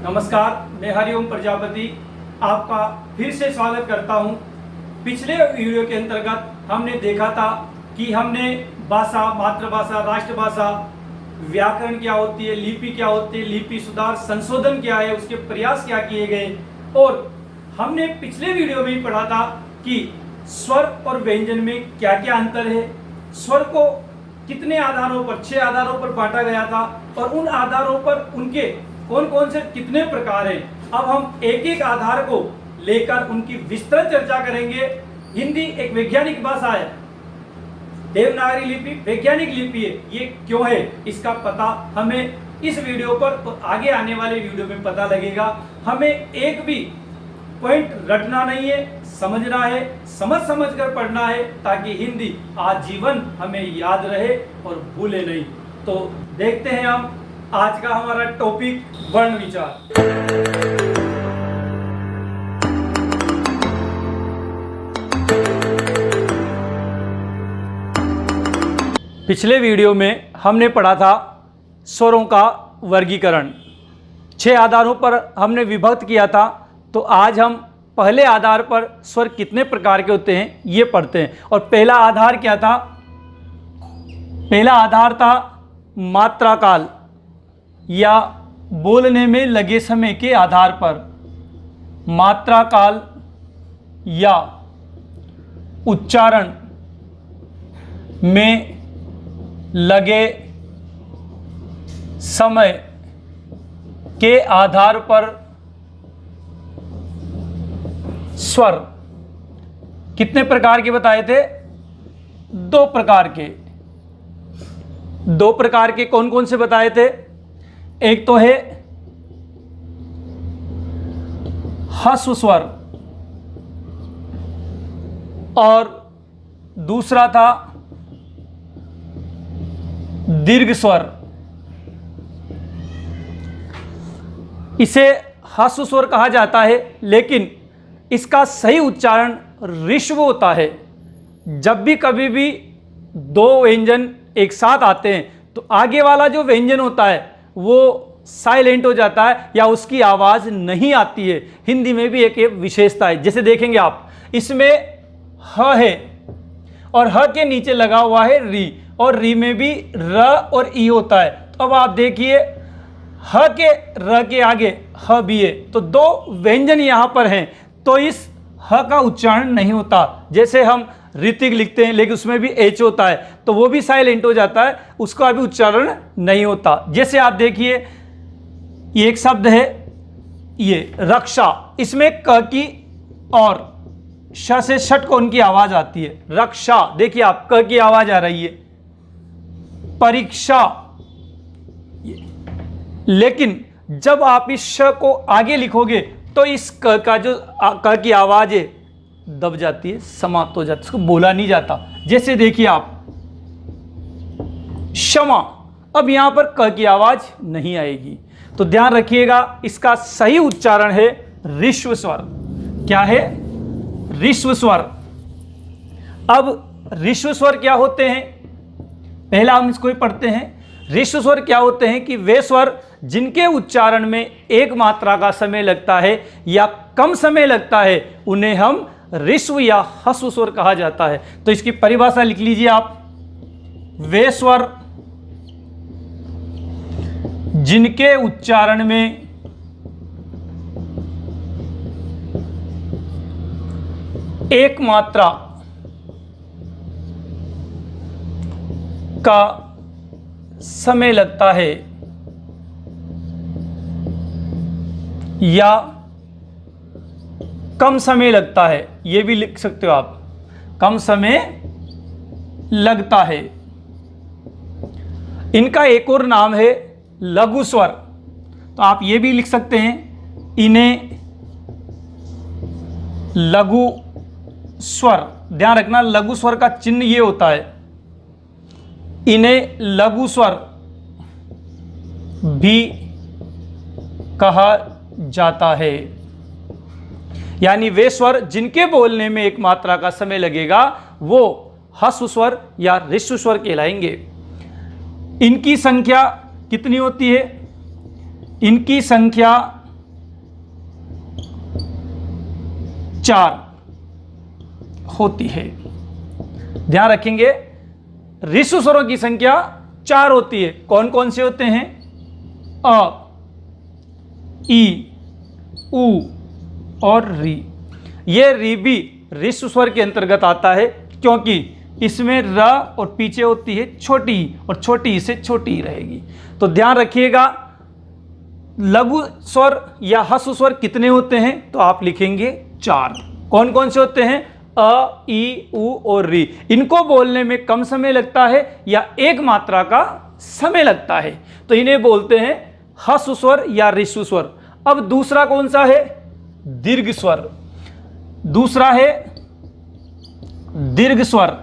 नमस्कार, मैं हरिओम प्रजापति आपका फिर से स्वागत करता हूं। पिछले वीडियो के अंतर्गत हमने देखा था कि हमने भाषा, मातृभाषा, राष्ट्रभाषा, व्याकरण क्या होती है, लिपि क्या होती है, लिपि सुधार संशोधन क्या है, उसके प्रयास क्या किए गए। और हमने पिछले वीडियो में ही पढ़ा था कि स्वर और व्यंजन में क्या क्या अंतर है, स्वर को कितने आधारों पर, 6 आधारों पर बांटा गया था और उन आधारों पर उनके कौन कौन से कितने प्रकार हैं। अब हम एक एक आधार को लेकर उनकी विस्तृत चर्चा करेंगे। हिंदी एक वैज्ञानिक भाषा है, देवनागरी लिपि वैज्ञानिक लिपि है। ये क्यों है, इसका पता हमें इस वीडियो पर और आगे आने वाले वीडियो में पता लगेगा। हमें एक भी पॉइंट रटना नहीं है, समझना है, समझ कर पढ़ना है, ताकि हिंदी आजीवन हमें याद रहे और भूले नहीं। तो देखते हैं हम आज का हमारा टॉपिक, वर्ण विचार। पिछले वीडियो में हमने पढ़ा था स्वरों का वर्गीकरण, 6 आधारों पर हमने विभक्त किया था। तो आज हम पहले आधार पर स्वर कितने प्रकार के होते हैं ये पढ़ते हैं। और पहला आधार क्या था? पहला आधार था मात्रा काल या बोलने में लगे समय के आधार पर। मात्रा काल या उच्चारण में लगे समय के आधार पर स्वर कितने प्रकार के बताए थे? 2 प्रकार के। 2 प्रकार के कौन कौन से बताए थे? एक तो है ह्रस्व स्वर और दूसरा था दीर्घ स्वर। इसे ह्रस्व स्वर कहा जाता है, लेकिन इसका सही उच्चारण ऋष्व होता है। जब भी कभी भी 2 व्यंजन एक साथ आते हैं तो आगे वाला जो व्यंजन होता है वो साइलेंट हो जाता है या उसकी आवाज़ नहीं आती है। हिंदी में भी एक विशेषता है, जैसे देखेंगे आप, इसमें ह है और ह के नीचे लगा हुआ है री, और री में भी र और ई होता है। तो अब आप देखिए, ह के र के आगे ह भी है, तो 2 व्यंजन यहाँ पर हैं, तो इस ह का उच्चारण नहीं होता। जैसे हम ऋतिक लिखते हैं लेकिन उसमें भी एच होता है, तो वो भी साइलेंट हो जाता है, उसका भी उच्चारण नहीं होता। जैसे आप देखिए, ये एक शब्द है, ये रक्षा, इसमें क की और श से षटकोण की आवाज आती है। रक्षा, देखिए आप, क की आवाज आ रही है। परीक्षा, लेकिन जब आप इस श को आगे लिखोगे तो इस क का जो क की आवाज है दब जाती है, समाप्त हो जाती है, इसको बोला नहीं जाता। जैसे देखिए आप, क्षमा, अब यहां पर क की आवाज नहीं आएगी। तो ध्यान रखिएगा, इसका सही उच्चारण है ऋष्व स्वर। क्या है? ऋष्व स्वर। अब ऋष्व स्वर क्या होते हैं, पहला हम इसको ही पढ़ते हैं। ऋष्व स्वर क्या होते हैं कि वे स्वर जिनके उच्चारण में एक मात्रा का समय लगता है या कम समय लगता है, उन्हें हम ऋष्व या ह्रस्व स्वर कहा जाता है। तो इसकी परिभाषा लिख लीजिए आप। वे स्वर जिनके उच्चारण में एक मात्रा का समय लगता है या कम समय लगता है, ये भी लिख सकते हो आप, कम समय लगता है। इनका एक और नाम है लघु स्वर, तो आप ये भी लिख सकते हैं, इन्हें लघु स्वर। ध्यान रखना, लघु स्वर का चिन्ह ये होता है। इन्हें लघु स्वर भी कहा जाता है, यानी वे स्वर जिनके बोलने में एक मात्रा का समय लगेगा वो ह्रस्व स्वर या ऋष्व स्वर कहलाएंगे। इनकी संख्या कितनी होती है? इनकी संख्या 4 होती है। ध्यान रखेंगे ऋषु स्वरों की संख्या 4 होती है। कौन कौन से होते हैं? अ, ई, उ और री। ये री भी ऋषु स्वर के अंतर्गत आता है, क्योंकि इसमें र और पीछे होती है छोटी ई, और छोटी ई से छोटी ही रहेगी। तो ध्यान रखिएगा लघु स्वर या ह्रस्व स्वर कितने होते हैं? तो आप लिखेंगे 4। कौन कौन से होते हैं? अ, ई, उ और री। इनको बोलने में कम समय लगता है या एक मात्रा का समय लगता है, तो इन्हें बोलते हैं ह्रस्व स्वर या ऋषु स्वर। अब दूसरा कौन सा है? दीर्घ स्वर। दूसरा है दीर्घ स्वर।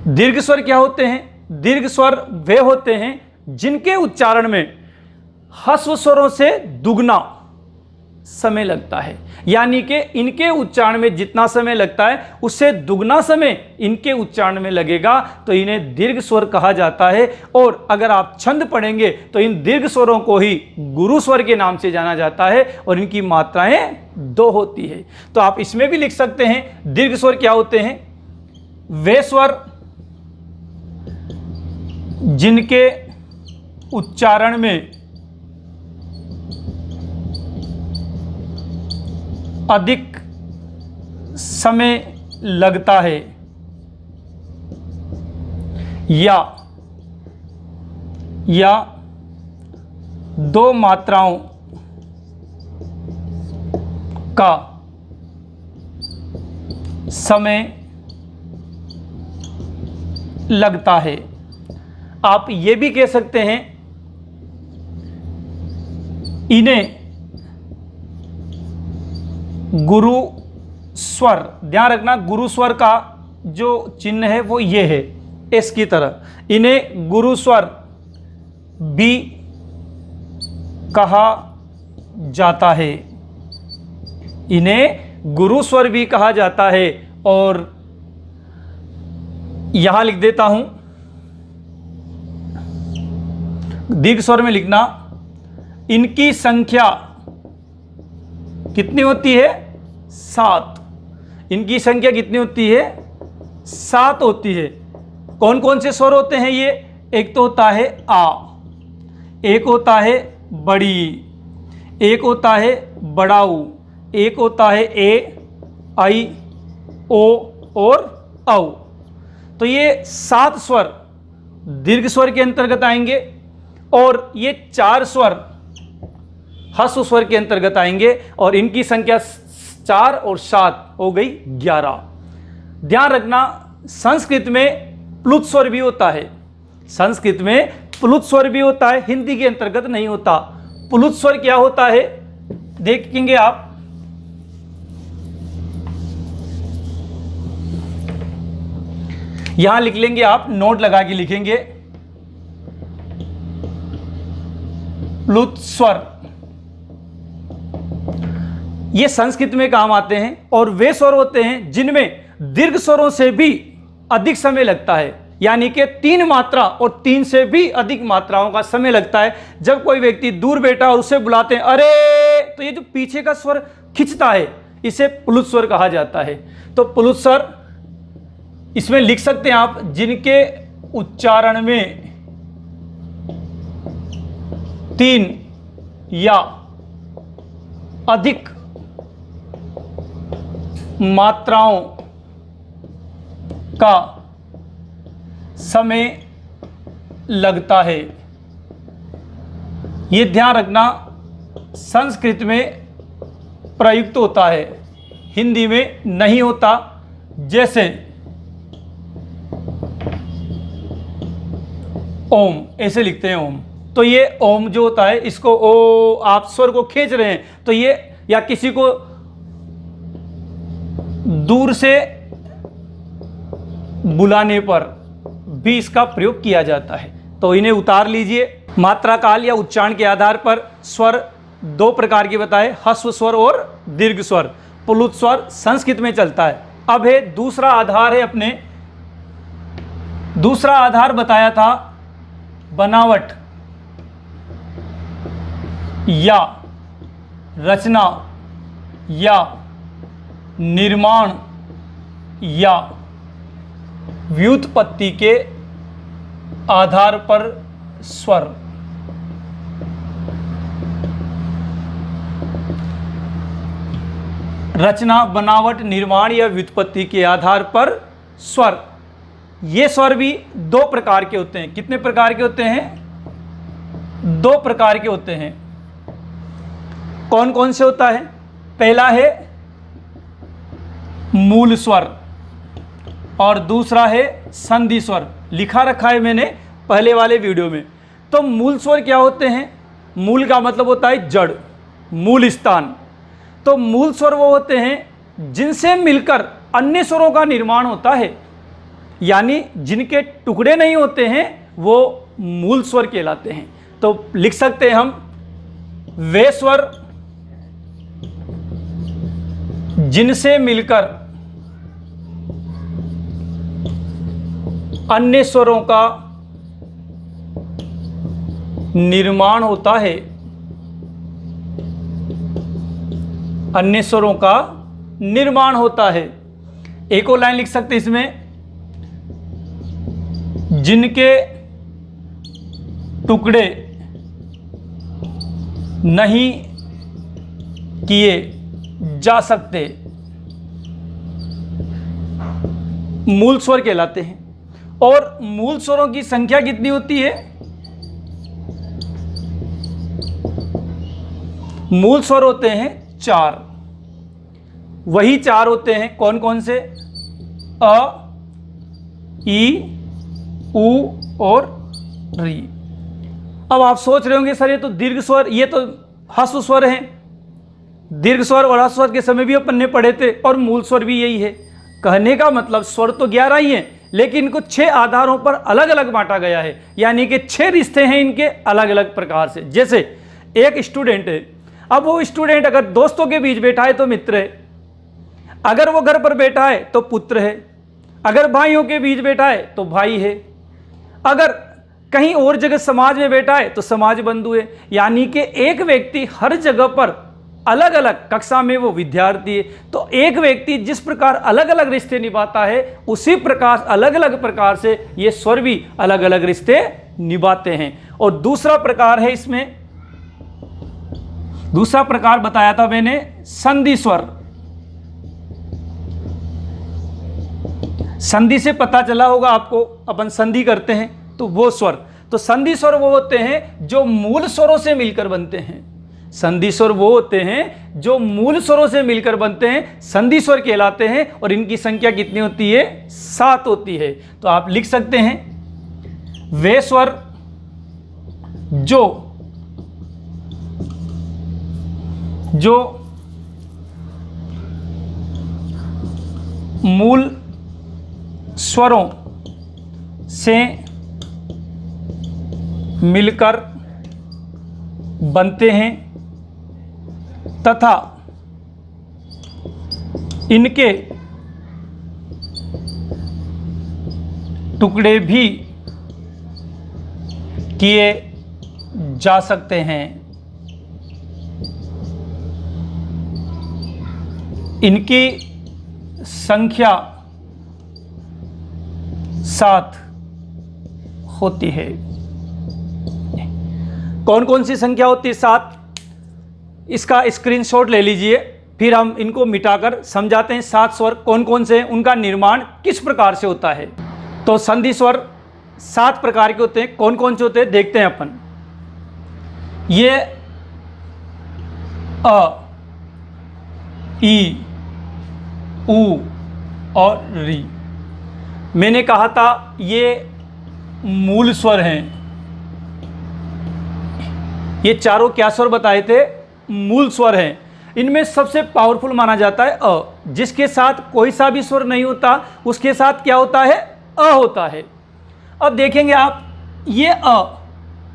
दीर्घ स्वर क्या होते हैं? दीर्घ स्वर वे होते हैं जिनके उच्चारण में ह्रस्व स्वरों से दुगना समय लगता है, यानी कि इनके उच्चारण में जितना समय लगता है उससे दुगना समय इनके उच्चारण में लगेगा, तो इन्हें दीर्घ स्वर कहा जाता है। और अगर आप छंद पढ़ेंगे तो इन दीर्घ स्वरों को ही गुरु स्वर के नाम से जाना जाता है, और इनकी मात्राएं 2 होती है। तो आप इसमें भी लिख सकते हैं दीर्घ स्वर क्या होते हैं? वे स्वर जिनके उच्चारण में अधिक समय लगता है या 2 मात्राओं का समय लगता है। आप ये भी कह सकते हैं इन्हें गुरु स्वर। ध्यान रखना गुरु स्वर का जो चिन्ह है वो ये है, एस की तरह। इन्हें गुरु स्वर भी कहा जाता है। इन्हें गुरु स्वर भी कहा जाता है। और यहां लिख देता हूं, दीर्घ स्वर में लिखना, इनकी संख्या कितनी होती है? 7। इनकी संख्या कितनी होती है? 7 होती है। कौन कौन से स्वर होते हैं ये? एक तो होता है आ, एक होता है बड़ी, एक होता है बड़ाऊ, एक होता है ए, आई, ओ और औ। तो ये 7 स्वर दीर्घ स्वर के अंतर्गत आएंगे, और ये 4 स्वर ह्रस्व स्वर के अंतर्गत आएंगे, और इनकी संख्या 4 और 7 हो गई 11। ध्यान रखना संस्कृत में प्लुत स्वर भी होता है। संस्कृत में प्लुत स्वर भी होता है, हिंदी के अंतर्गत नहीं होता। प्लुत स्वर क्या होता है देखेंगे आप। यहां लिख लेंगे, आप नोट लगा के लिखेंगे प्लुत स्वर। ये संस्कृत में काम आते हैं, और वे स्वर होते हैं जिनमें दीर्घ स्वरों से भी अधिक समय लगता है, यानी कि 3 मात्रा और 3 से भी अधिक मात्राओं का समय लगता है। जब कोई व्यक्ति दूर बैठा और उसे बुलाते हैं अरे, तो ये जो पीछे का स्वर खिंचता है इसे प्लुत स्वर कहा जाता है। तो प्लुत स्वर इसमें लिख सकते हैं आप, जिनके उच्चारण में 3 या अधिक मात्राओं का समय लगता है। यह ध्यान रखना संस्कृत में प्रयुक्त होता है, हिंदी में नहीं होता। जैसे ओम, ऐसे लिखते हैं ओम, तो ये ओम जो होता है इसको ओ, आप स्वर को खींच रहे हैं तो ये, या किसी को दूर से बुलाने पर भी इसका प्रयोग किया जाता है। तो इन्हें उतार लीजिए। मात्रा काल या उच्चारण के आधार पर स्वर 2 प्रकार के बताए, ह्रस्व स्वर और दीर्घ स्वर। प्लुत स्वर संस्कृत में चलता है। अब है दूसरा आधार है अपने, दूसरा आधार बताया था बनावट या रचना या निर्माण या व्युत्पत्ति के आधार पर स्वर। रचना, बनावट, निर्माण या व्युत्पत्ति के आधार पर स्वर। ये स्वर भी दो प्रकार के होते हैं। कितने प्रकार के होते हैं? दो प्रकार के होते हैं। कौन कौन से होता है? पहला है मूल स्वर और दूसरा है संधि स्वर। लिखा रखा है मैंने पहले वाले वीडियो में। तो मूल स्वर क्या होते हैं? मूल का मतलब होता है जड़, मूल स्थान। तो मूल स्वर वो होते हैं जिनसे मिलकर अन्य स्वरों का निर्माण होता है, यानी जिनके टुकड़े नहीं होते हैं वो मूल स्वर कहलाते हैं। तो लिख सकते हैं हम वे स्वर जिनसे मिलकर अन्य स्वरों का निर्माण होता है, अन्य स्वरों का निर्माण होता है। एक और लाइन लिख सकते हैं इसमें, जिनके टुकड़े नहीं किए जा सकते मूल स्वर कहलाते हैं। और मूल स्वरों की संख्या कितनी होती है? मूल स्वर होते हैं 4। वही 4 होते हैं, कौन कौन से? अ, ई, उ और री। अब आप सोच रहे होंगे सर ये तो दीर्घ स्वर, ये तो ह्रस्व स्वर हैं। दीर्घ स्वर और ह्रस्व स्वर के समय भी अपन ने पढ़े थे और मूल स्वर भी यही है। कहने का मतलब स्वर तो 11 ही हैं, लेकिन इनको 6 आधारों पर अलग अलग बांटा गया है, यानी कि 6 रिश्ते हैं इनके अलग अलग प्रकार से। जैसे एक स्टूडेंट है, अब वो स्टूडेंट अगर दोस्तों के बीच बैठा है तो मित्र है, अगर वो घर पर बैठा है तो पुत्र है, अगर भाइयों के बीच बैठा है तो भाई है, अगर कहीं और जगह समाज में बैठा है तो समाज बंधु है। यानी कि एक व्यक्ति हर जगह पर अलग अलग, कक्षा में वो विद्यार्थी है, तो एक व्यक्ति जिस प्रकार अलग अलग रिश्ते निभाता है उसी प्रकार अलग अलग प्रकार से ये स्वर भी अलग अलग रिश्ते निभाते हैं। और दूसरा प्रकार है इसमें, दूसरा प्रकार बताया था मैंने संधि स्वर। संधि से पता चला होगा आपको, अपन संधि करते हैं तो वो स्वर। तो संधि स्वर वो होते हैं जो मूल स्वरों से मिलकर बनते हैं। संधि स्वर वो होते हैं जो मूल स्वरों से मिलकर बनते हैं, संधि स्वर कहलाते हैं। और इनकी संख्या कितनी होती है? 7 होती है। तो आप लिख सकते हैं वे स्वर जो मूल स्वरों से मिलकर बनते हैं तथा इनके टुकड़े भी किए जा सकते हैं। इनकी संख्या 7 होती है। कौन कौन सी संख्या होती है? 7। इसका स्क्रीनशॉट ले लीजिए, फिर हम इनको मिटाकर समझाते हैं। 7 स्वर कौन कौन से हैं, उनका निर्माण किस प्रकार से होता है। तो संधि स्वर 7 प्रकार के होते हैं। कौन कौन से होते हैं देखते हैं अपन। ये अ, ई, उ और री। मैंने कहा था ये मूल स्वर हैं। ये चारों क्या स्वर बताए थे? मूल स्वर हैं। इनमें सबसे पावरफुल माना जाता है अ, जिसके साथ कोई सा भी स्वर नहीं होता उसके साथ क्या होता है? अ होता है। अब देखेंगे आप, ये अ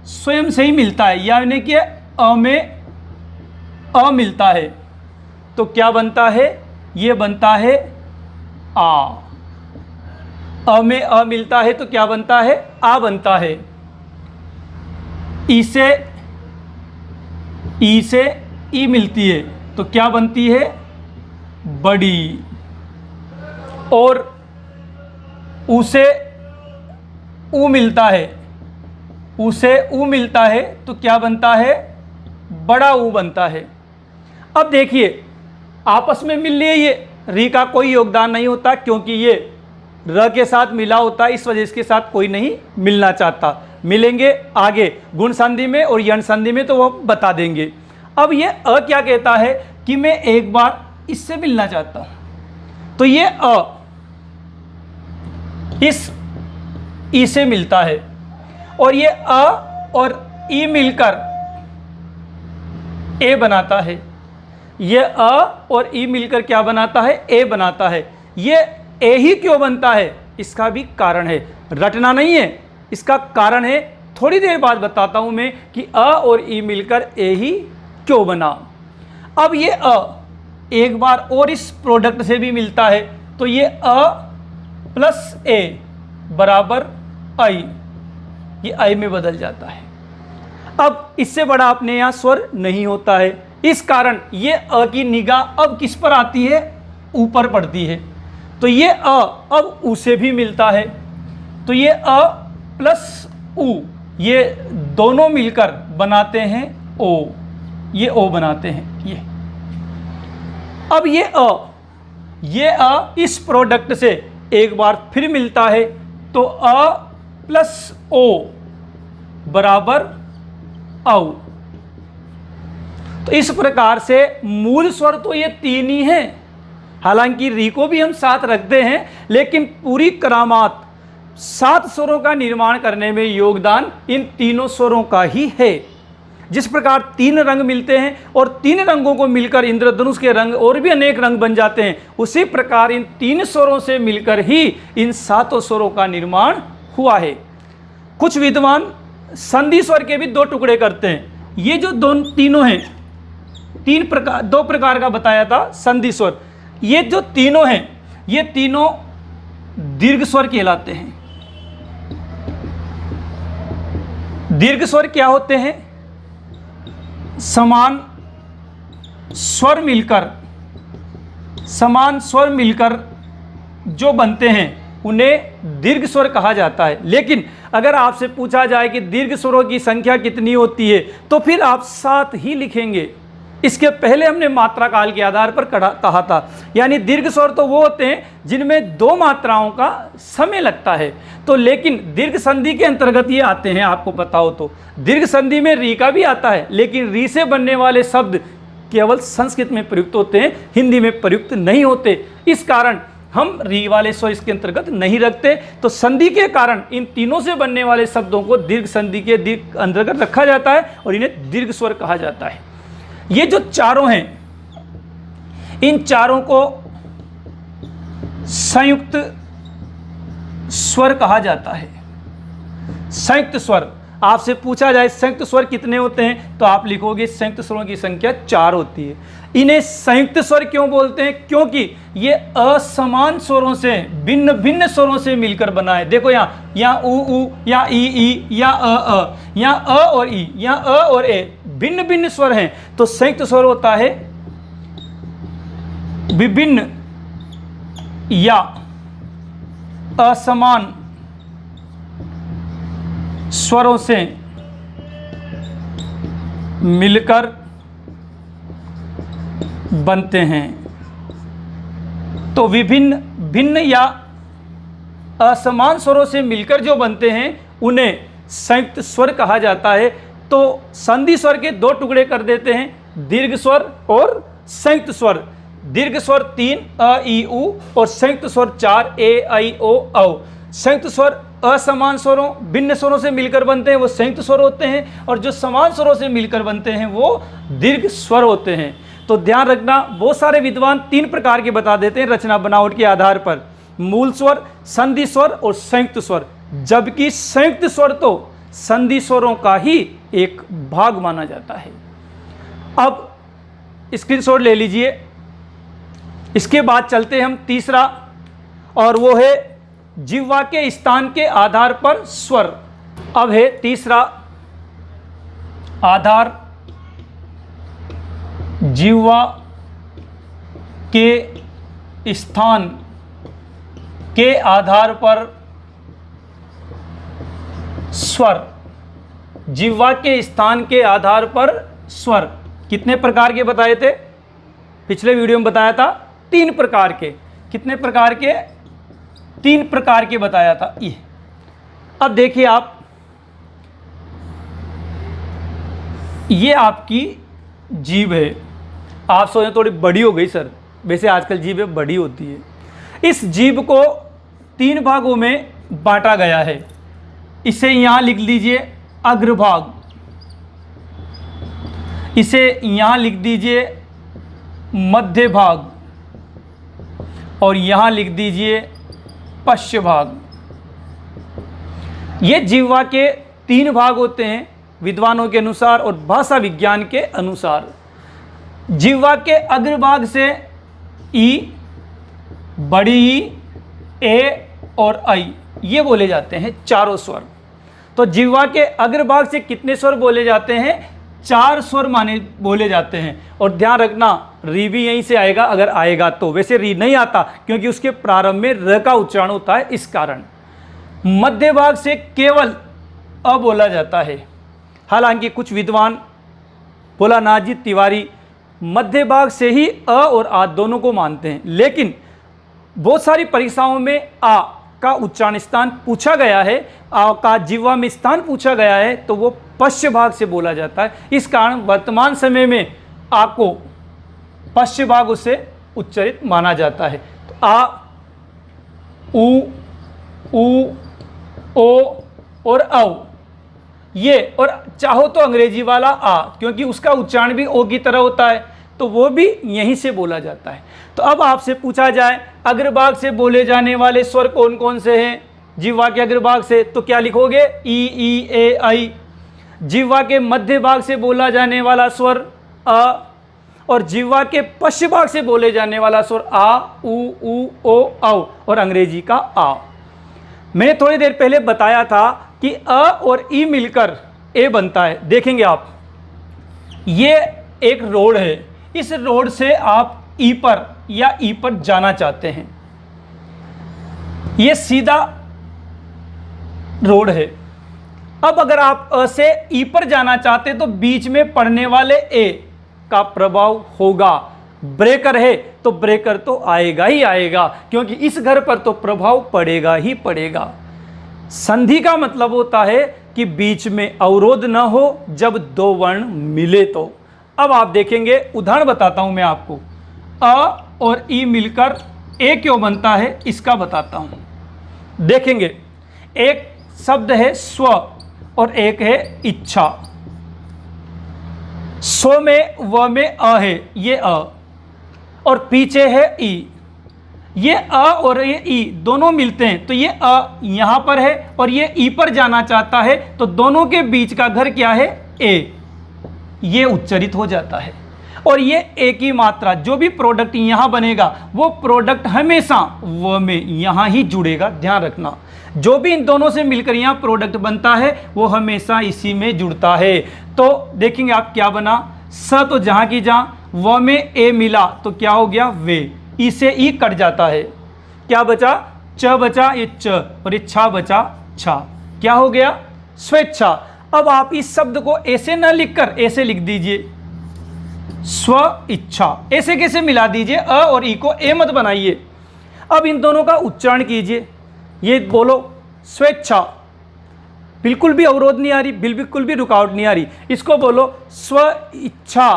स्वयं से ही मिलता है, यानी कि अ में अ मिलता है तो क्या बनता है? ये बनता है आ। अ में अ मिलता है तो क्या बनता है? आ बनता है। ई से ई मिलती है तो क्या बनती है, बड़ी, और ऊ से ऊ मिलता है, ऊ से ऊ मिलता है तो क्या बनता है, बड़ा ऊ बनता है। अब देखिए आपस में मिल लिए, ये री का कोई योगदान नहीं होता क्योंकि ये र के साथ मिला होता है, इस वजह इसके साथ कोई नहीं मिलना चाहता। मिलेंगे आगे गुण संधि में और यण संधि में तो वो बता देंगे। अब ये अ क्या कहता है कि मैं एक बार इससे मिलना चाहता हूं, तो ये अ इस ई से मिलता है और ये अ और ई मिलकर ए बनाता है। ये अ और ई मिलकर क्या बनाता है, ए बनाता है। ये ए ही क्यों बनता है, इसका भी कारण है, रटना नहीं है, इसका कारण है थोड़ी देर बाद बताता हूं मैं कि अ और ई मिलकर ए ही क्यों बना। अब ये अ एक बार और इस प्रोडक्ट से भी मिलता है तो ये अ प्लस ए बराबर आई, ये आई में बदल जाता है। अब इससे बड़ा अपने यहाँ स्वर नहीं होता है, इस कारण ये अ की निगाह अब किस पर आती है, ऊपर पड़ती है। तो ये अ अब ऊ से भी मिलता है तो ये अ प्लस ऊ, ये दोनों मिलकर बनाते हैं ओ, ये ओ बनाते हैं ये। अब ये अ इस प्रोडक्ट से एक बार फिर मिलता है तो अ प्लस ओ बराबर औ। तो इस प्रकार से मूल स्वर तो ये तीन ही हैं, हालांकि री को भी हम साथ रखते हैं, लेकिन पूरी करामात 7 स्वरों का निर्माण करने में योगदान इन तीनों स्वरों का ही है। जिस प्रकार 3 रंग मिलते हैं और 3 रंगों को मिलकर इंद्रधनुष के रंग और भी अनेक रंग बन जाते हैं, उसी प्रकार इन 3 स्वरों से मिलकर ही इन 7 स्वरों का निर्माण हुआ है। कुछ विद्वान संधि स्वर के भी 2 टुकड़े करते हैं। ये जो तीनों हैं, 2 प्रकार का बताया था संधि स्वर, ये जो तीनों हैं ये तीनों दीर्घ स्वर कहलाते हैं। दीर्घ स्वर क्या होते हैं, समान स्वर मिलकर जो बनते हैं उन्हें दीर्घ स्वर कहा जाता है। लेकिन अगर आपसे पूछा जाए कि दीर्घ स्वरों की संख्या कितनी होती है तो फिर आप 7 ही लिखेंगे। इसके पहले हमने मात्रा काल के आधार पर कहा था, यानी दीर्घ स्वर तो वो होते हैं जिनमें 2 मात्राओं का समय लगता है। तो लेकिन दीर्घ संधि के अंतर्गत ये आते हैं, आपको पता हो तो दीर्घ संधि में री का भी आता है, लेकिन री से बनने वाले शब्द केवल संस्कृत में प्रयुक्त होते हैं, हिंदी में प्रयुक्त नहीं होते। इस कारण हम री वाले स्वर इसके अंतर्गत नहीं रखते। तो संधि के कारण इन तीनों से बनने वाले शब्दों को दीर्घ संधि के अंतर्गत रखा जाता है और इन्हें दीर्घ स्वर कहा जाता है। ये जो चारों हैं, इन चारों को संयुक्त स्वर कहा जाता है। संयुक्त स्वर, आपसे पूछा जाए संयुक्त स्वर कितने होते हैं तो आप लिखोगे संयुक्त स्वरों की संख्या 4 होती है। इन्हें संयुक्त स्वर क्यों बोलते हैं, क्योंकि ये असमान स्वरों से, भिन्न भिन्न स्वरों से मिलकर बना है। देखो यहाँ ऊ, या ई, या अ, यहाँ अ और ई, यहाँ अ और ए, भिन्न भिन्न स्वर हैं। तो संयुक्त स्वर होता है विभिन्न या असमान स्वरों से मिलकर बनते हैं। तो भिन्न या असमान स्वरों से मिलकर जो बनते हैं उन्हें संयुक्त स्वर कहा जाता है। तो संधि स्वर के 2 टुकड़े कर देते हैं, दीर्घ स्वर और संयुक्त स्वर। दीर्घ स्वर 3 अ ई उ और संयुक्त स्वर 4 ए आई ओ औ। संयुक्त स्वर असमान स्वरों, भिन्न स्वरों से मिलकर बनते हैं, वो संयुक्त स्वर होते हैं, और जो समान स्वरों से मिलकर बनते हैं वो दीर्घ स्वर होते हैं। तो ध्यान रखना, बहुत सारे विद्वान 3 प्रकार के बता देते हैं रचना बनावट के आधार पर, मूल स्वर, संधि स्वर और संयुक्त स्वर, जबकि संयुक्त स्वर तो संधि स्वरों का ही एक भाग माना जाता है। अब स्क्रीनशॉट ले लीजिए। इसके बाद चलते हैं हम तीसरा, और वो है जिह्वा के स्थान के आधार पर स्वर। अब है तीसरा, आधार जिह्वा के स्थान के आधार पर स्वर, जिह्वा के स्थान के आधार पर स्वर कितने प्रकार के बताए थे? पिछले वीडियो में बताया था 3 प्रकार के। कितने प्रकार के? 3 प्रकार के बताया था ये। अब देखिए आप, ये आपकी जीभ है। आप सोचें थोड़ी बड़ी हो गई सर, वैसे आजकल जीभें बड़ी होती है। इस जीभ को 3 भागों में बांटा गया है। इसे यहाँ लिख लीजिए अग्रभाग, इसे यहाँ लिख दीजिए मध्य भाग, और यहाँ लिख दीजिए पश्च भाग। ये जिह्वा के 3 भाग होते हैं विद्वानों के अनुसार और भाषा विज्ञान के अनुसार। जिह्वा के अग्रभाग से ई, बड़ी ई, ए और आई ये बोले जाते हैं चारों स्वर। तो जिह्वा के अग्रभाग से कितने स्वर बोले जाते हैं? 4 स्वर माने बोले जाते हैं। और ध्यान रखना, री भी यहीं से आएगा अगर आएगा तो। वैसे री नहीं आता क्योंकि उसके प्रारंभ में र का उच्चारण होता है, इस कारण। मध्य भाग से केवल अ बोला जाता है। हालांकि कुछ विद्वान भोलानाथ तिवारी मध्य भाग से ही अ और आ दोनों को मानते हैं, लेकिन बहुत सारी परीक्षाओं में आ का उच्चारण स्थान पूछा गया है, आ का जिह्वा में स्थान पूछा गया है, तो वो पश्च भाग से बोला जाता है। इस कारण वर्तमान समय में आ को पश्च भाग से उच्चारित माना जाता है। तो आ, उ, ओ और औ ये, और चाहो तो अंग्रेजी वाला आ, क्योंकि उसका उच्चारण भी ओ की तरह होता है, तो वो भी यहीं से बोला जाता है। तो अब आपसे पूछा जाए अग्रभाग से बोले जाने वाले स्वर कौन कौन से हैं जिह्वा के अग्रभाग से, तो क्या लिखोगे? ई, ए, आई। जिह्वा के मध्य भाग से बोला जाने वाला स्वर अ, और जिह्वा के पश्च भाग से बोले जाने वाला स्वर आ, उ, ओ, औ, और अंग्रेजी का आ। मैंने थोड़ी देर पहले बताया था कि अ और ई मिलकर ए बनता है। देखेंगे आप, ये एक रोड है, इस रोड से आप ई पर या ई पर जाना चाहते हैं। ये सीधा रोड है। अब अगर आप अ से ई पर जाना चाहते हैं तो बीच में पड़ने वाले ए का प्रभाव होगा। ब्रेकर है तो ब्रेकर तो आएगा ही आएगा, क्योंकि इस घर पर तो प्रभाव पड़ेगा ही पड़ेगा। संधि का मतलब होता है कि बीच में अवरोध न हो जब 2 वर्ण मिले तो। अब आप देखेंगे, उदाहरण बताता हूं मैं आपको। अ और ई मिलकर ए क्यों बनता है इसका बताता हूं। देखेंगे, एक शब्द है स्व और एक है इच्छा। स्व में व में अ है, ये अ, और पीछे है ई। ये अ और ये ई दोनों मिलते हैं तो ये अ यहां पर है और ये ई पर जाना चाहता है, तो दोनों के बीच का घर क्या है? ए। ये उच्चारित हो जाता है। और ये ए की मात्रा, जो भी प्रोडक्ट यहां बनेगा वो प्रोडक्ट हमेशा व में यहां ही जुड़ेगा। ध्यान रखना, जो भी इन दोनों से मिलकर यहां प्रोडक्ट बनता है वो हमेशा इसी में जुड़ता है। तो देखेंगे आप क्या बना, स तो जहां की जहां, व में ए मिला तो क्या हो गया? वे। ई से ई कट जाता है, क्या बचा? च बचा, ये च, और ये छा बचा, छा। क्या हो गया? स्वेच्छा। अब आप इस शब्द को ऐसे न लिखकर ऐसे लिख दीजिए, स्व इच्छा। ऐसे कैसे मिला दीजिए? अ और ई को ए मत बनाइए। अब इन दोनों का उच्चारण कीजिए, ये बोलो स्वेच्छा। बिल्कुल भी अवरोध नहीं आ रही, बिल्कुल भी रुकावट नहीं आ रही। इसको बोलो स्व इच्छा।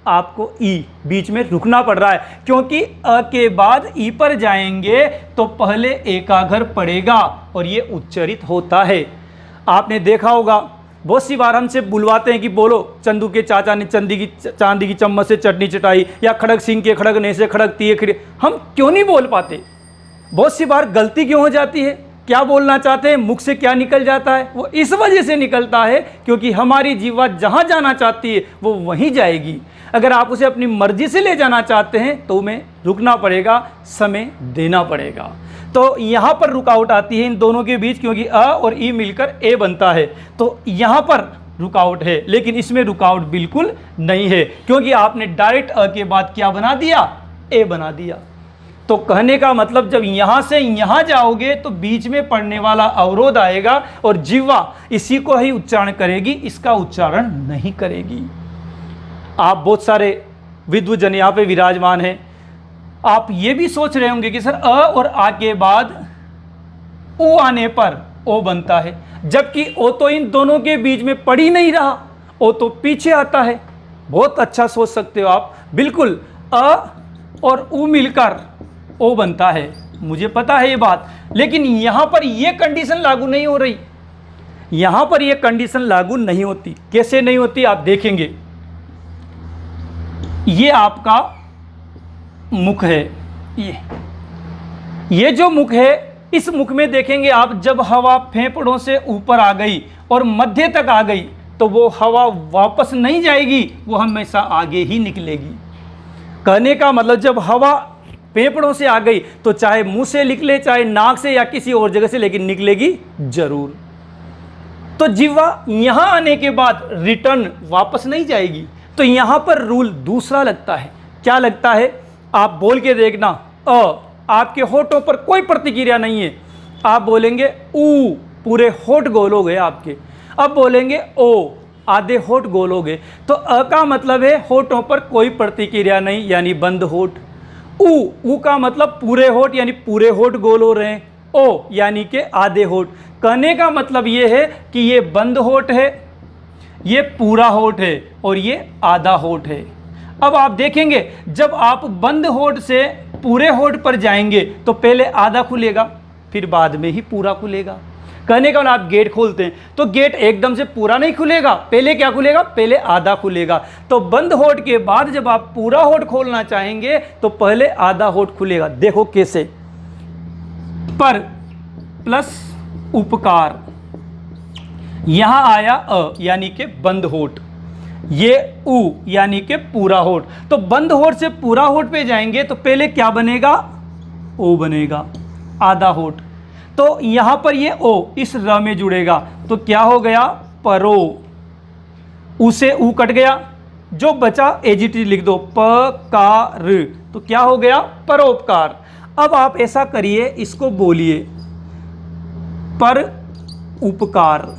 आपको ई बीच में रुकना पड़ रहा है, क्योंकि अ के बाद ई पर जाएंगे तो पहले ए का घर पड़ेगा और ये उच्चारित होता है। आपने देखा होगा, बहुत सी बार हमसे बुलवाते हैं कि बोलो चंदू के चाचा ने चांदी की चम्मच से चटनी चटाई, या खड़ग सिंह के खड़गने से खड़कती है खिड़की। हम क्यों नहीं बोल पाते? बहुत सी बार गलती क्यों हो जाती है? क्या बोलना चाहते हैं, मुख से क्या निकल जाता है? वो इस वजह से निकलता है क्योंकि हमारी जीवा जहां जाना चाहती है वो वहीं जाएगी। अगर आप उसे अपनी मर्जी से ले जाना चाहते हैं तो हमें रुकना पड़ेगा, समय देना पड़ेगा। तो यहाँ पर रुकावट आती है इन दोनों के बीच, क्योंकि अ और ई मिलकर ए बनता है। तो यहाँ पर रुकावट है, लेकिन इसमें रुकावट बिल्कुल नहीं है, क्योंकि आपने डायरेक्ट अ के बाद क्या बना दिया, ए बना दिया। तो कहने का मतलब जब यहां से यहां जाओगे तो बीच में पड़ने वाला अवरोध आएगा और जिह्वा इसी को ही उच्चारण करेगी, इसका उच्चारण नहीं करेगी। आप बहुत सारे विद्वजन यहाँ पे विराजमान हैं, आप ये भी सोच रहे होंगे कि सर अ और आ के बाद उ आने पर ओ बनता है, जबकि ओ तो इन दोनों के बीच में पड़ ही नहीं रहा, ओ तो पीछे आता है। बहुत अच्छा सोच सकते हो आप, बिल्कुल अ और उ मिलकर ओ बनता है, मुझे पता है ये बात, लेकिन यहां पर ये कंडीशन लागू नहीं हो रही, यहां पर ये कंडीशन लागू नहीं होती। कैसे नहीं होती आप देखेंगे। ये आपका मुख है, ये जो मुख है, इस मुख में देखेंगे आप, जब हवा फेफड़ों से ऊपर आ गई और मध्य तक आ गई तो वो हवा वापस नहीं जाएगी, वो हमेशा आगे ही निकलेगी। कहने का मतलब जब हवा फेफड़ों से आ गई तो चाहे मुंह से निकले, चाहे नाक से या किसी और जगह से, लेकिन निकलेगी जरूर। तो जिह्वा यहां आने के बाद रिटर्न वापस नहीं जाएगी। तो यहां पर रूल दूसरा लगता है। क्या लगता है, आप बोल के देखना। आपके होठों पर कोई प्रतिक्रिया नहीं है, आप बोलेंगे ऊ, पूरे होठ गोल हो गए आपके। अब बोलेंगे ओ, आधे होठ गोल हो गए। तो अ का मतलब है होठों पर कोई प्रतिक्रिया नहीं, यानी बंद होठ। ऊ का मतलब पूरे होठ, यानी पूरे होठ गोल हो रहे हैं। ओ यानी कि आधे होठ। कहने का मतलब ये है कि ये बंद होठ है, ये पूरा होठ है और ये आधा होठ है। अब आप देखेंगे जब आप बंद होठ से पूरे होठ पर जाएंगे तो पहले आधा खुलेगा, फिर बाद में ही पूरा खुलेगा। कहने का मतलब आप गेट खोलते हैं तो गेट एकदम से पूरा नहीं खुलेगा, पहले क्या खुलेगा, पहले आधा खुलेगा। तो बंद होठ के बाद जब आप पूरा होठ खोलना चाहेंगे तो पहले आधा होठ खुलेगा। देखो कैसे, पर प्लस उपकार, यहां आया अ यानी कि बंद होठ, ये उ यानी कि पूरा होठ। तो बंद होठ से पूरा होठ पे जाएंगे तो पहले क्या बनेगा, ओ बनेगा, आधा होठ। तो यहां पर ये ओ इस र में जुड़ेगा तो क्या हो गया, परो। उ से उ कट गया, जो बचा एजीटी लिख दो, प का र, तो क्या हो गया, परोपकार। अब आप ऐसा करिए, इसको बोलिए, पर उपकार।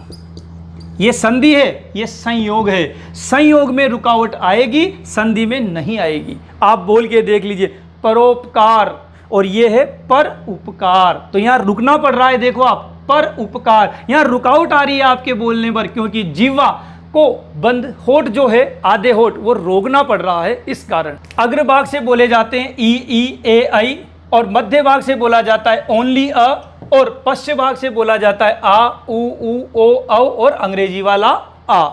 ये संधि है, ये संयोग है। संयोग में रुकावट आएगी, संधि में नहीं आएगी। आप बोल के देख लीजिए, परोपकार, और ये है पर उपकार। तो यहां रुकना पड़ रहा है, देखो आप, पर उपकार। यहां रुकावट आ रही है आपके बोलने पर, क्योंकि जिह्वा को बंद होठ जो है, आधे होठ, वो रोकना पड़ रहा है, इस कारण। अग्रभाग से बोले जाते हैं ई ए आई, और मध्य भाग से बोला जाता है ओनली अ, और पश्चिम भाग से बोला जाता है आ, उ, ओ, औ, और अंग्रेजी वाला आ।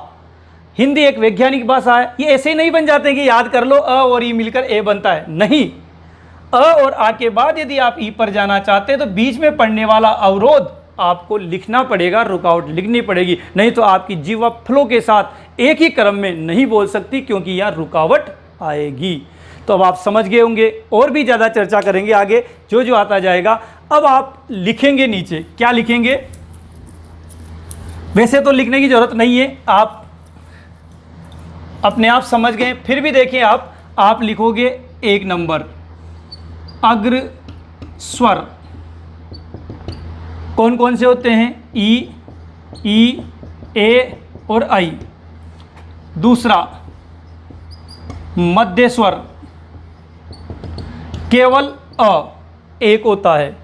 हिंदी एक वैज्ञानिक भाषा है, ये ऐसे ही नहीं बन जाते कि याद कर लो अ और ई मिलकर ए बनता है, नहीं। अ और आ के बाद यदि आप ई पर जाना चाहते हैं तो बीच में पड़ने वाला अवरोध आपको लिखना पड़ेगा, रुकावट लिखनी पड़ेगी, नहीं तो आपकी जिह्वा फ्लो के साथ एक ही क्रम में नहीं बोल सकती, क्योंकि यहाँ रुकावट आएगी। तो अब आप समझ गए होंगे, और भी ज़्यादा चर्चा करेंगे आगे जो जो आता जाएगा। अब आप लिखेंगे नीचे, क्या लिखेंगे, वैसे तो लिखने की जरूरत नहीं है, आप अपने आप समझ गए, फिर भी देखिए आप लिखोगे 1 नंबर, अग्र स्वर कौन कौन से होते हैं, ई, ए और आई। दूसरा मध्य स्वर केवल अ एक होता है,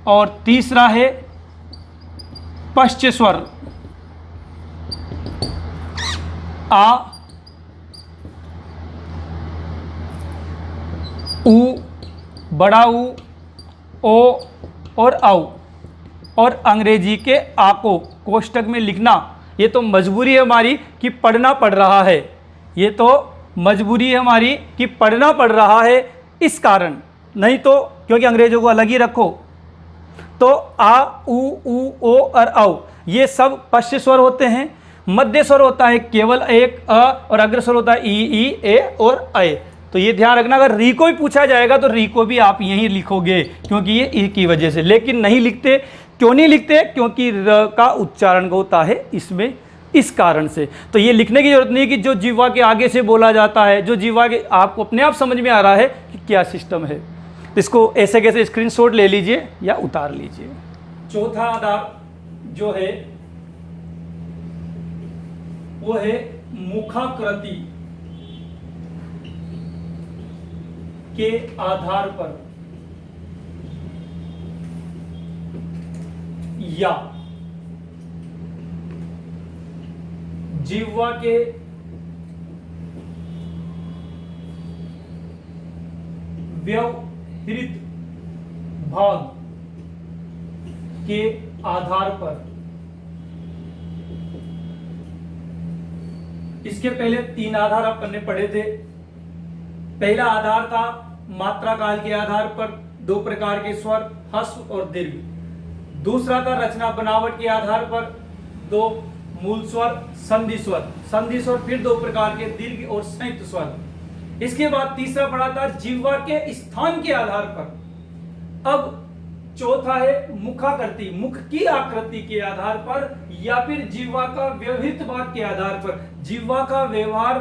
और तीसरा है पश्च स्वर आ, उ, बड़ा उ, ओ और औ। और अंग्रेजी के आ को कोष्टक में लिखना, ये तो मजबूरी है हमारी कि पढ़ना पड़ रहा है, ये तो मजबूरी है हमारी कि पढ़ना पड़ रहा है, इस कारण। नहीं तो क्योंकि अंग्रेजों को अलग ही रखो, तो आ, उ, ओ और औ ये सब पश्च स्वर होते हैं। मध्य स्वर होता है केवल एक अ, और अग्र स्वर होता है ई, ए और ऐ। तो ये ध्यान रखना, अगर री को भी पूछा जाएगा तो री को भी आप यहीं लिखोगे, क्योंकि ये ई की वजह से। लेकिन नहीं लिखते, क्यों नहीं लिखते, क्योंकि र का उच्चारण होता है इसमें इस कारण से। तो ये लिखने की जरूरत नहीं है कि जो जीवा के आगे से बोला जाता है, जो जीवा के, आपको अपने आप समझ में आ रहा है कि क्या सिस्टम है। तो इसको ऐसे कैसे स्क्रीनशॉट ले लीजिए या उतार लीजिए। चौथा आधार जो है वो है मुखाकृति के आधार पर या जिह्वा के व्यवहित भाग के आधार पर। इसके पहले 3 आधार आपने पढ़े थे। पहला आधार था मात्रा काल के आधार पर 2 प्रकार के स्वर, ह्रस्व और दीर्घ। दूसरा था रचना बनावट के आधार पर 2 मूल स्वर, संधि स्वर। संधि स्वर फिर 2 प्रकार के, दीर्घ और संयुक्त स्वर। इसके बाद तीसरा पढ़ा था जिह्वा के स्थान के आधार पर। अब चौथा है मुखाकृति, मुख की आकृति के आधार पर या फिर जिह्वा का व्यवहित भाग के आधार पर। जिह्वा का व्यवहार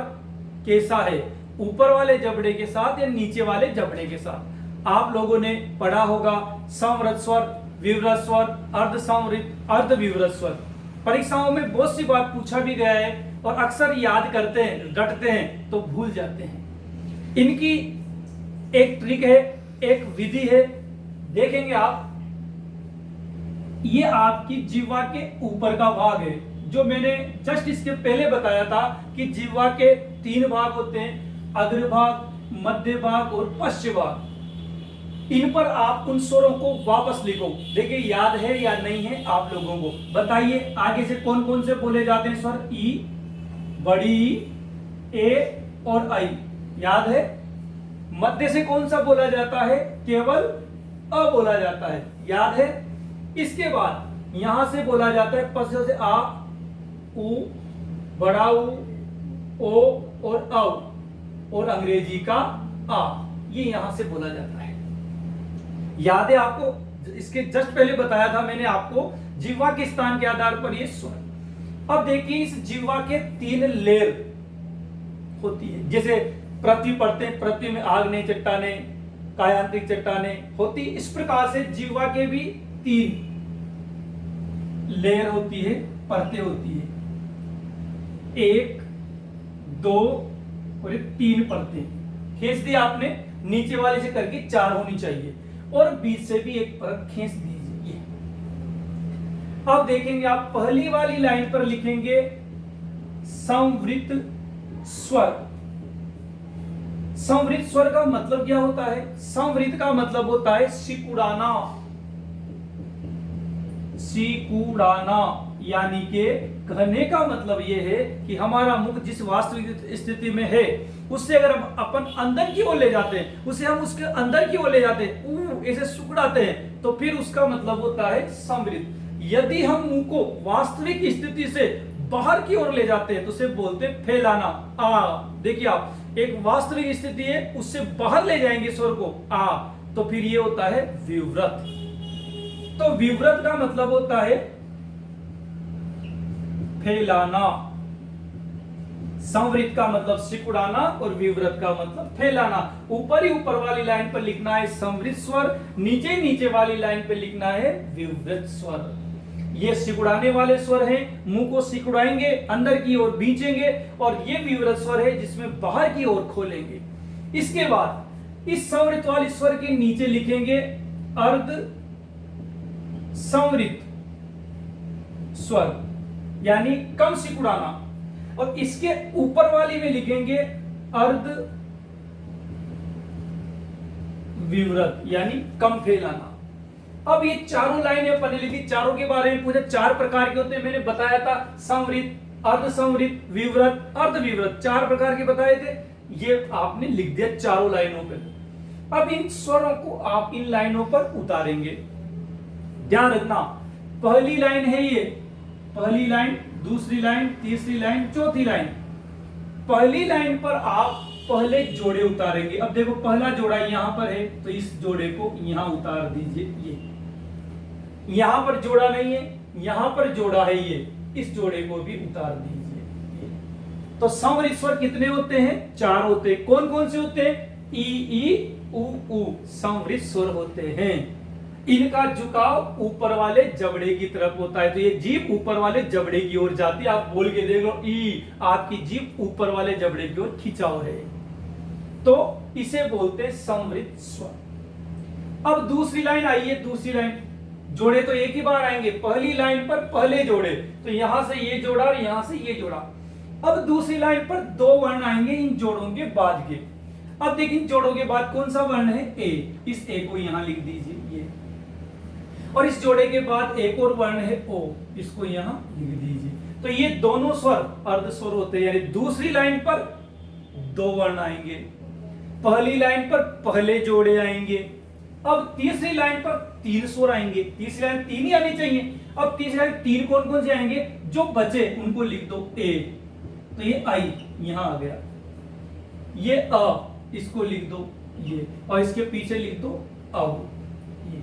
कैसा है, ऊपर वाले जबड़े के साथ या नीचे वाले जबड़े के साथ। आप लोगों ने पढ़ा होगा संवृत स्वर, विवृत स्वर, अर्ध संवृत, अर्ध विवृत स्वर। परीक्षाओं में बहुत सी बार पूछा भी गया है और अक्सर याद करते हैं, रटते हैं तो भूल जाते हैं। इनकी एक ट्रिक है, एक विधि है, देखेंगे आप। ये आपकी जिह्वा के ऊपर का भाग है, जो मैंने जस्ट इसके पहले बताया था कि जिह्वा के 3 भाग होते हैं, अग्रभाग, मध्य भाग और पश्च भाग। इन पर आप उन स्वरों को वापस लिखो। देखिए याद है या नहीं है आप लोगों को, बताइए। आगे से कौन कौन से बोले जाते हैं स्वर? ई, बड़ी ई, ए और आई, याद है। मध्य से कौन सा बोला जाता है? केवल अ बोला जाता है, याद है। इसके बाद यहां से बोला जाता है पश्च से आ, उ, बड़ा उ, ओ और औ, और अंग्रेजी का आ, ये यहां से बोला जाता है। याद है आपको? इसके जस्ट पहले बताया था मैंने आपको जिह्वा के स्थान के आधार पर ये स्वर। अब देखिए इस जिह्वा के 3 लेयर होती है। जैसे पृथ्वी पढ़ते, पृथ्वी में आग्नेय चट्टाने, कायांतरिक चट्टाने होती, इस प्रकार से जिह्वा के भी 3 लेयर होती है, परतें होती है। 1, 2 और 3 परतें खींच दी आपने, नीचे वाले से करके 4 होनी चाहिए, और बीच से भी एक परत खींच दीजिए। अब देखेंगे आप पहली वाली लाइन पर लिखेंगे संवृत स्वर। संवृत स्वर का मतलब क्या होता है? संवृत का मतलब होता है सिकुड़ाना, सिकुड़ाना, यानी कि कहने का मतलब यह है कि हमारा मुख जिस वास्तविक स्थिति में है उससे अगर हम अपन अंदर की ओर ले जाते हैं, उसे हम उसके अंदर की ओर ले जाते हैं, ऐसे सिकुड़ाते हैं, तो फिर उसका मतलब होता है संवृत। यदि हम मुंह को वास्तविक स्थिति से बाहर की ओर ले जाते हैं तो उसे बोलते हैं फैलाना। देखिए आप, एक वास्तविक स्थिति है, उससे बाहर ले जाएंगे स्वर को आ, तो फिर ये होता है विवृत। तो विवृत का मतलब होता है फैलाना, संवृत का मतलब सिकुड़ाना और विवृत का मतलब फैलाना। ऊपर ही ऊपर वाली लाइन पर लिखना है संवृत स्वर, नीचे नीचे वाली लाइन पर लिखना है विवृत स्वर। ये सिकुड़ाने वाले स्वर हैं, मुंह को सिकुड़ाएंगे, अंदर की ओर भींचेंगे, और ये विवृत स्वर है जिसमें बाहर की ओर खोलेंगे। इसके बाद इस संवृत वाले स्वर के नीचे लिखेंगे अर्ध संवृत स्वर, यानी कम सिकुड़ाना, और इसके ऊपर वाली में लिखेंगे अर्ध विवृत, यानी कम फैलाना। अब ये चारों लाइनें पढ़ ली थी, चारों के बारे में पूछे। 4 प्रकार के होते हैं, मैंने बताया था संवृत, अर्ध संवृत, विवृत, अर्ध विवृत, 4 प्रकार के बताए थे। ये आपने लिख दिया चारों लाइनों पर। अब इन स्वरों को आप इन लाइनों पर उतारेंगे। ध्यान रखना, पहली लाइन है ये, पहली लाइन, दूसरी लाइन, तीसरी लाइन, चौथी लाइन। पहली लाइन पर आप पहले जोड़े उतारेंगे। अब देखो पहला जोड़ा यहां पर है, तो इस जोड़े को यहां उतार दीजिए। ये यहां पर जोड़ा नहीं है, यहां पर जोड़ा है, ये इस जोड़े को भी उतार दीजिए। तो संवृत स्वर कितने होते हैं? 4 होते हैं। कौन कौन से होते हैं? ई ई उ ऊ संवृत स्वर होते हैं। इनका झुकाव ऊपर वाले जबड़े की तरफ होता है। तो ये जीभ ऊपर वाले जबड़े की ओर जाती है। आप बोल के देख लो, ई, आपकी जीभ ऊपर वाले जबड़े की ओर खिंचाव है, तो इसे बोलते हैं संवृत स्वर। अब दूसरी लाइन आइए। दूसरी लाइन, जोड़े तो एक ही बार आएंगे। पहली लाइन पर पहले जोड़े, तो यहां से ये जोड़ा और यहां से ये जोड़ा। अब दूसरी लाइन पर 2 वर्ण आएंगे इन जोड़ों के बाद के। अब देखिए जोड़ों के बाद कौन सा वर्ण है? ए। इस ए को यहां लिख दीजिए, ये। और इस जोड़े के बाद एक और वर्ण है ओ, इसको यहां लिख दीजिए। तो ये दोनों स्वर अर्ध स्वर होते हैं। यानी दूसरी लाइन पर 2 वर्ण आएंगे, पहली लाइन पर पहले जोड़े आएंगे। अब तीसरी लाइन पर 3 स्वर आएंगे। तीसरी लाइन 3 ही आनी चाहिए। अब तीसरी लाइन 3 कौन कौन से आएंगे? जो बचे उनको लिख दो ए। तो ये आई यहां आ गया, ये अ, इसको लिख दो ये, और इसके पीछे लिख दो अब ये।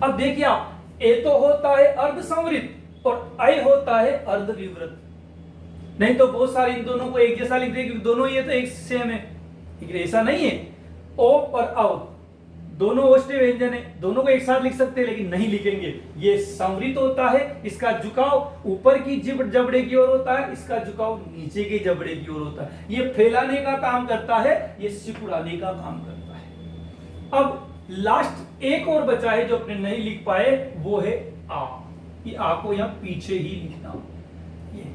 अब देखिए आप, ए तो होता है अर्ध संवृत और आई होता है अर्ध विवृत। नहीं तो बहुत सारे इन दोनों को एक जैसा लिख देंगे, दोनों ये तो एक सेम है, लेकिन ऐसा नहीं है। ओ और औ दोनों ओष्ठ्य व्यंजन है, दोनों को एक साथ लिख सकते हैं, लेकिन नहीं लिखेंगे। ये संवृत होता है, इसका झुकाव ऊपर की जबड़े की ओर होता है, इसका झुकाव नीचे के जबड़े की ओर होता है। ये फैलाने का काम करता है, ये सिकुड़ाने का काम करता है। अब लास्ट एक और बचा है जो अपने नहीं लिख पाए, वो है आ। ये आ को यहां पीछे ही लिखना। ये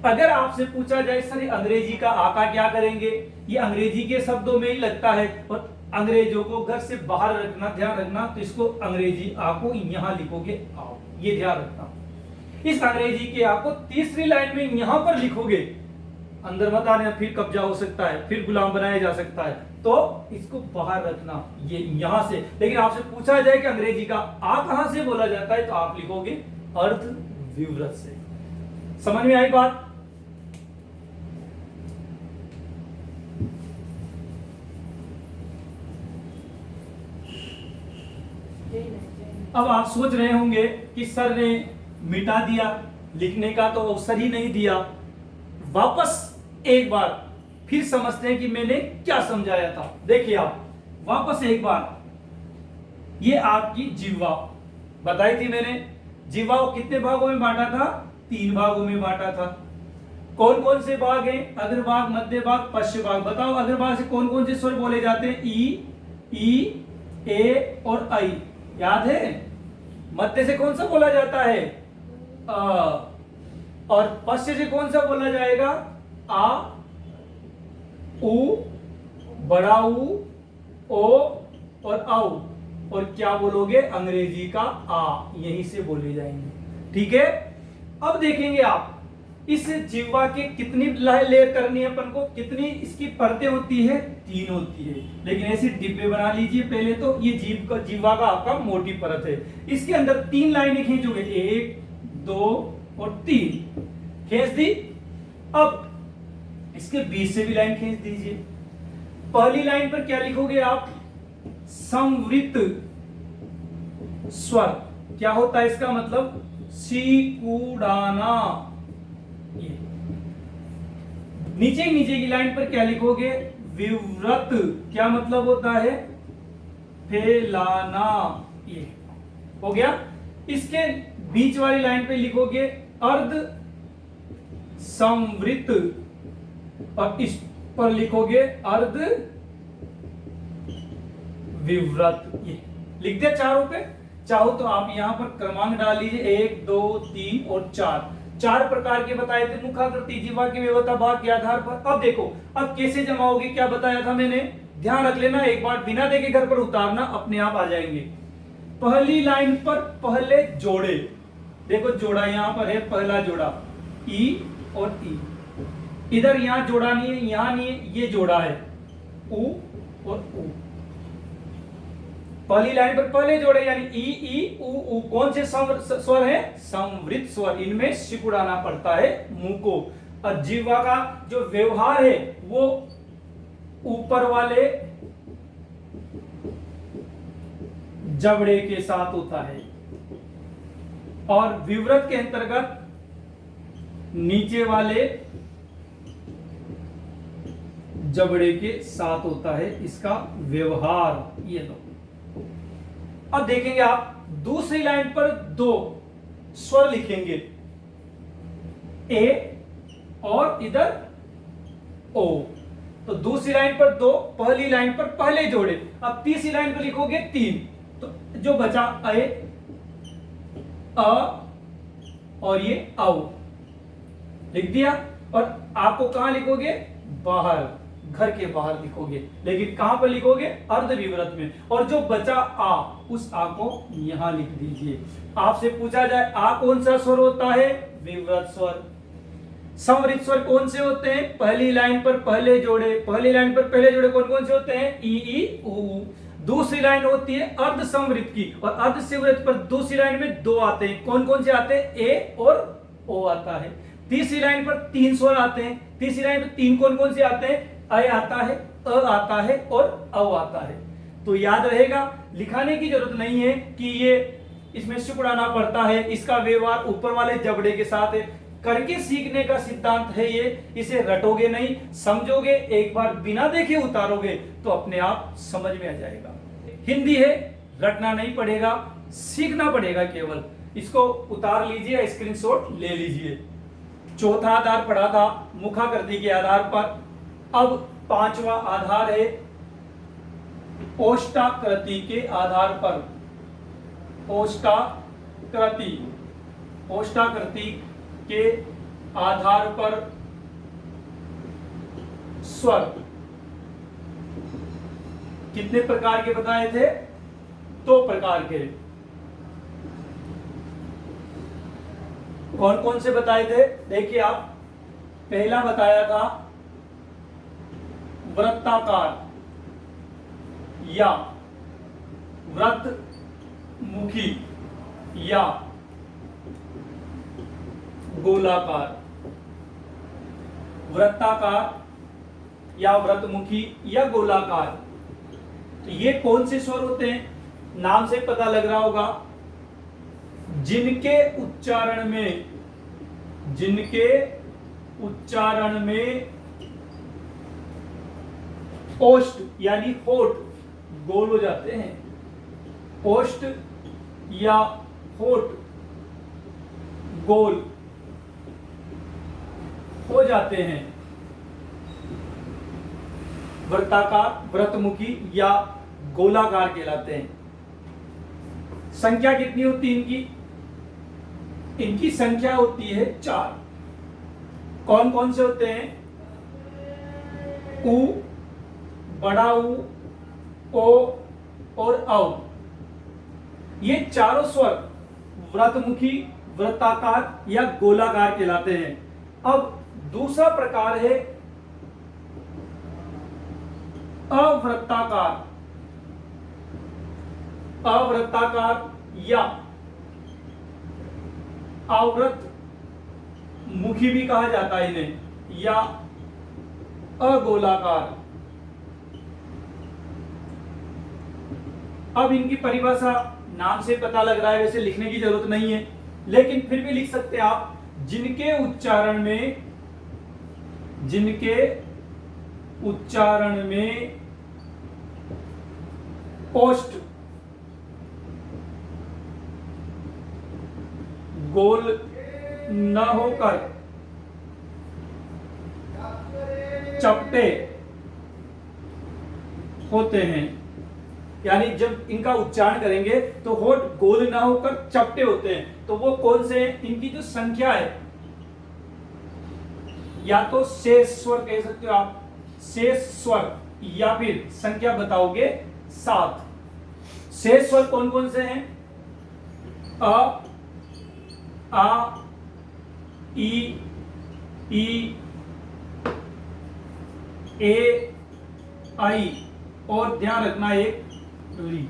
अगर आपसे पूछा जाए सर अंग्रेजी का आ का क्या करेंगे, ये अंग्रेजी के शब्दों में ही लगता है और अंग्रेजों को घर से बाहर रखना, ध्यान रखना। तो इसको अंग्रेजी आ को यहां लिखोगे आओ, ये ध्यान रखना। इस अंग्रेजी के आ को तीसरी लाइन में यहां पर लिखोगे, अंदर मत आने, फिर कब्जा हो सकता है, फिर गुलाम बनाया जा सकता है। तो इसको बाहर रखना, ये यहां से। लेकिन आपसे पूछा जाए कि अंग्रेजी का आ कहां से बोला जाता है, तो आप लिखोगे अर्ध विवृत से। समझ में आई बात? अब आप सोच रहे होंगे कि सर ने मिटा दिया, लिखने का तो अवसर ही नहीं दिया। वापस एक बार फिर समझते हैं कि मैंने क्या समझाया था। देखिए आप वापस एक बार, ये आपकी जिह्वा बताई थी मैंने। जिह्वा को कितने भागों में बांटा था? 3 भागों में बांटा था। कौन कौन से भाग हैं? अग्रभाग, मध्य भाग, पश्च भाग। बताओ अग्रभाग से कौन कौन से स्वर बोले जाते हैं? ई, ए और आई, याद है? मध्य से कौन सा बोला जाता है? और पश्च से कौन सा बोला जाएगा? आ, उ, बड़ा उ, ओ और औ। और क्या बोलोगे? अंग्रेजी का आ, यहीं से बोले जाएंगे। ठीक है। अब देखेंगे आप इस जिह्वा के कितनी लेयर करनी है अपन को, कितनी इसकी परतें होती है? 3 होती है। लेकिन ऐसे डिब्बे बना लीजिए पहले। तो ये जिह्वा का आपका मोटी परत है, इसके अंदर 3 लाइनें खींचोगे, 1, 2 और 3 खींच दी। अब इसके बीच से भी लाइन खींच दीजिए। पहली लाइन पर क्या लिखोगे आप? संवृत स्वर। क्या होता है इसका मतलब? सिकुड़ाना। ये नीचे की लाइन पर क्या लिखोगे? विवृत। क्या मतलब होता है? फैलाना। ये हो गया। इसके बीच वाली लाइन पे लिखोगे अर्ध संवृत, और इस पर लिखोगे अर्ध विवृत। ये लिख दिया चारों पे। चाहो तो आप यहां पर क्रमांक डाल लीजिए, 1, 2, 3 और 4 प्रकार के बताए थे मुखाकृति जिह्वा के व्यवस्था भाग के आधार पर। अब देखो अब कैसे जमा होगी, क्या बताया था मैंने, ध्यान रख लेना। एक बार बिना देखे घर पर उतारना, अपने आप आ जाएंगे। पहली लाइन पर पहले जोड़े, देखो जोड़ा यहां पर है, पहला जोड़ा ई और ई। इधर यहां जोड़ा नहीं है, यहां नहीं है, ये जोड़ा है उ और उ। पहली लाइन पर पहले जोड़े यानी ई उ। कौन से स्वर है? संवृत स्वर। इनमें सिकुड़ाना पड़ता है मुंह को। और जिह्वा का जो व्यवहार है वो ऊपर वाले जबड़े के साथ होता है। और विवृत के अंतर्गत नीचे वाले जबड़े के साथ होता है इसका व्यवहार। ये लो, अब देखेंगे आप दूसरी लाइन पर दो स्वर लिखेंगे, ए और इधर ओ। तो दूसरी लाइन पर दो, पहली लाइन पर पहले जोड़े। अब तीसरी लाइन पर लिखोगे तीन, तो जो बचा अ और ये औ लिख दिया। और आपको कहां लिखोगे? बाहर, घर के बाहर लिखोगे, लेकिन कहां पर लिखोगे? अर्ध विवृत में। और जो बचा आ, उस आ को यहां लिख दीजिए। आपसे पूछा जाए आ कौन सा स्वर होता है? विवृत स्वर। संवृत स्वर कौन से होते हैं? पहली लाइन पर पहले जोड़े। पहली लाइन पर पहले जोड़े कौन कौन से होते हैं? ई ई ऊ। दूसरी लाइन होती है अर्ध संवृत की, और अर्ध संवृत पर दूसरी लाइन में दो आते हैं। कौन कौन से आते हैं? ए और ओ आता है। तीसरी लाइन पर तीन स्वर आते हैं। तीसरी लाइन पर तीन कौन कौन से आते हैं? अ आता है, अ आता है और औ आता है। तो याद रहेगा, लिखाने की जरूरत नहीं है कि ये इसमें सिकुड़ाना पड़ता है, इसका व्यवहार ऊपर वाले जबड़े के साथ है। करके सीखने का सिद्धांत है ये, इसे रटोगे नहीं, समझोगे, एक बार बिना देखे उतारोगे तो अपने आप समझ में आ जाएगा। हिंदी है, रटना नहीं पड़ेगा, सीखना पड़ेगा केवल। इसको उतार लीजिए, स्क्रीनशॉट ले लीजिए। चौथा आधार पढ़ा था मुखाकृति के आधार पर। अब पांचवा आधार है ओष्ठाकृति के आधार पर। ओष्ठाकृति, ओष्ठाकृति के आधार पर स्वर कितने प्रकार के बताए थे? दो प्रकार के। कौन कौन से बताए थे? देखिए आप, पहला बताया था वृत्ताकार या व्रतमुखी या गोलाकार। वृत्ताकार या व्रतमुखी या गोलाकार, तो ये कौन से स्वर होते हैं? नाम से पता लग रहा होगा, जिनके उच्चारण में ओष्ठ यानी होठ गोल हो जाते हैं। ओष्ठ या होठ गोल हो जाते हैं, वृत्ताकार, व्रतमुखी या गोलाकार कहलाते हैं। संख्या कितनी होती है इनकी? इनकी संख्या होती है 4। कौन कौन से होते हैं? उ, बड़ा उ, ओ और औ। ये चारों स्वर व्रतमुखी, वृत्ताकार या गोलाकार कहलाते हैं। अब दूसरा प्रकार है अवृत्ताकार। अवृत्ताकार या आवृत मुखी भी कहा जाता है इन्हें, या अगोलाकार। अब इनकी परिभाषा नाम से पता लग रहा है, वैसे लिखने की जरूरत नहीं है, लेकिन फिर भी लिख सकते हैं आप। जिनके उच्चारण में ओष्ठ गोल न होकर चपटे होते हैं, यानी जब इनका उच्चारण करेंगे तो होठ गोल ना होकर चपटे होते हैं, तो वो कौन से हैं? इनकी जो संख्या है, या तो शेष स्वर कह सकते हो आप, शेष स्वर, या फिर संख्या बताओगे 7। शेष स्वर कौन कौन से हैं? अ, आ, ई, ए, आई, और ध्यान रखना एक री।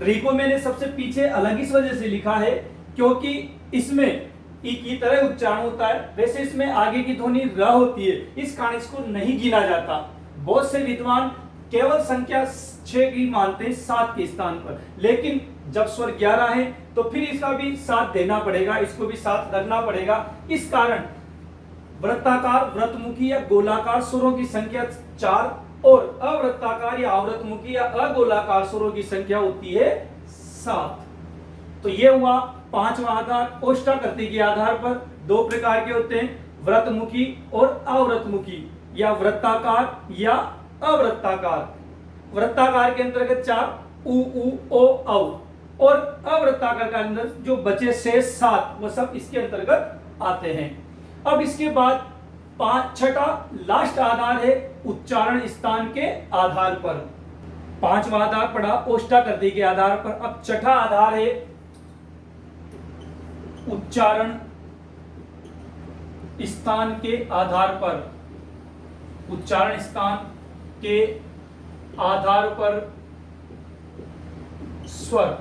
री को मैंने सबसे पीछे अलग इस वजह से लिखा है क्योंकि इसमें ई की तरह उच्चारण होता है, वैसे इसमें आगे की ध्वनि र होती है, इस कारण इसको नहीं गिना जाता। बहुत से विद्वान केवल संख्या 6 की मानते हैं 7 के स्थान पर, लेकिन जब स्वर 11 है तो फिर इसका भी 7 देना पड़ेगा, इसको भी 7 रखना पड़ेगा। इस कारण वृत्ताकार, व्रतमुखी या गोलाकार स्वरों की संख्या 4 और अवृत्ताकार या अवृतमुखी या अगोलाकार स्वरों की संख्या होती है 7। तो ये हुआ पांचवा आधार। ओष्ठाकृति के आधार पर 2 प्रकार के होते हैं, व्रतमुखी और अवृतमुखी, या वृत्ताकार या अवृत्ताकार। वृत्ताकार के अंतर्गत 4 उ ओ औ, और अवृत्ताकार के अंदर जो बचे शेष 7 वो सब इसके अंतर्गत आते हैं। अब इसके बाद छठा लास्ट आधार है उच्चारण स्थान के आधार पर। पांचवा आधार पड़ा ओष्ठाकृति के आधार पर। अब छठा आधार है उच्चारण स्थान के आधार पर। उच्चारण स्थान के आधार पर स्वर।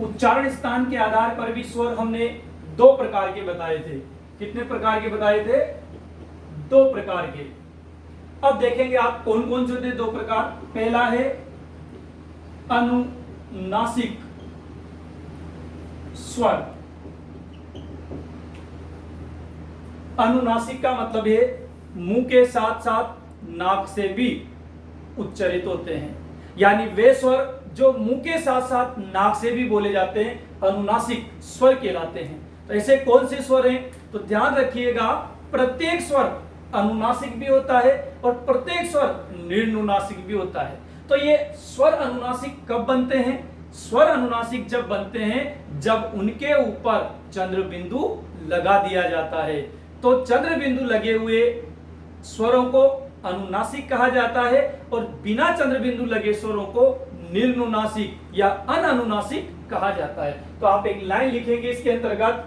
उच्चारण स्थान के आधार पर भी स्वर हमने 2 प्रकार के बताए थे। कितने प्रकार के बताए थे? 2 प्रकार के। अब देखेंगे आप कौन कौन से थे 2 प्रकार। पहला है अनुनासिक स्वर। अनुनासिक का मतलब है मुंह के साथ साथ नाक से भी उच्चारित होते हैं, यानी वे स्वर जो मुंह के साथ साथ नाक से भी बोले जाते हैं अनुनासिक स्वर कहलाते हैं। तो ऐसे कौन से स्वर हैं? तो ध्यान रखिएगा, प्रत्येक स्वर अनुनासिक भी होता है और प्रत्येक स्वर निर्नुनासिक भी होता है। तो ये स्वर अनुनासिक कब बनते हैं? स्वर अनुनासिक जब बनते हैं जब उनके ऊपर चंद्र बिंदु लगा दिया जाता है। तो चंद्र बिंदु लगे हुए स्वरों को अनुनासिक कहा जाता है और बिना चंद्र बिंदु लगे स्वरों को निर्नुनासिक या अननुनासिक कहा जाता है। तो आप एक लाइन लिखेंगे इसके अंतर्गत,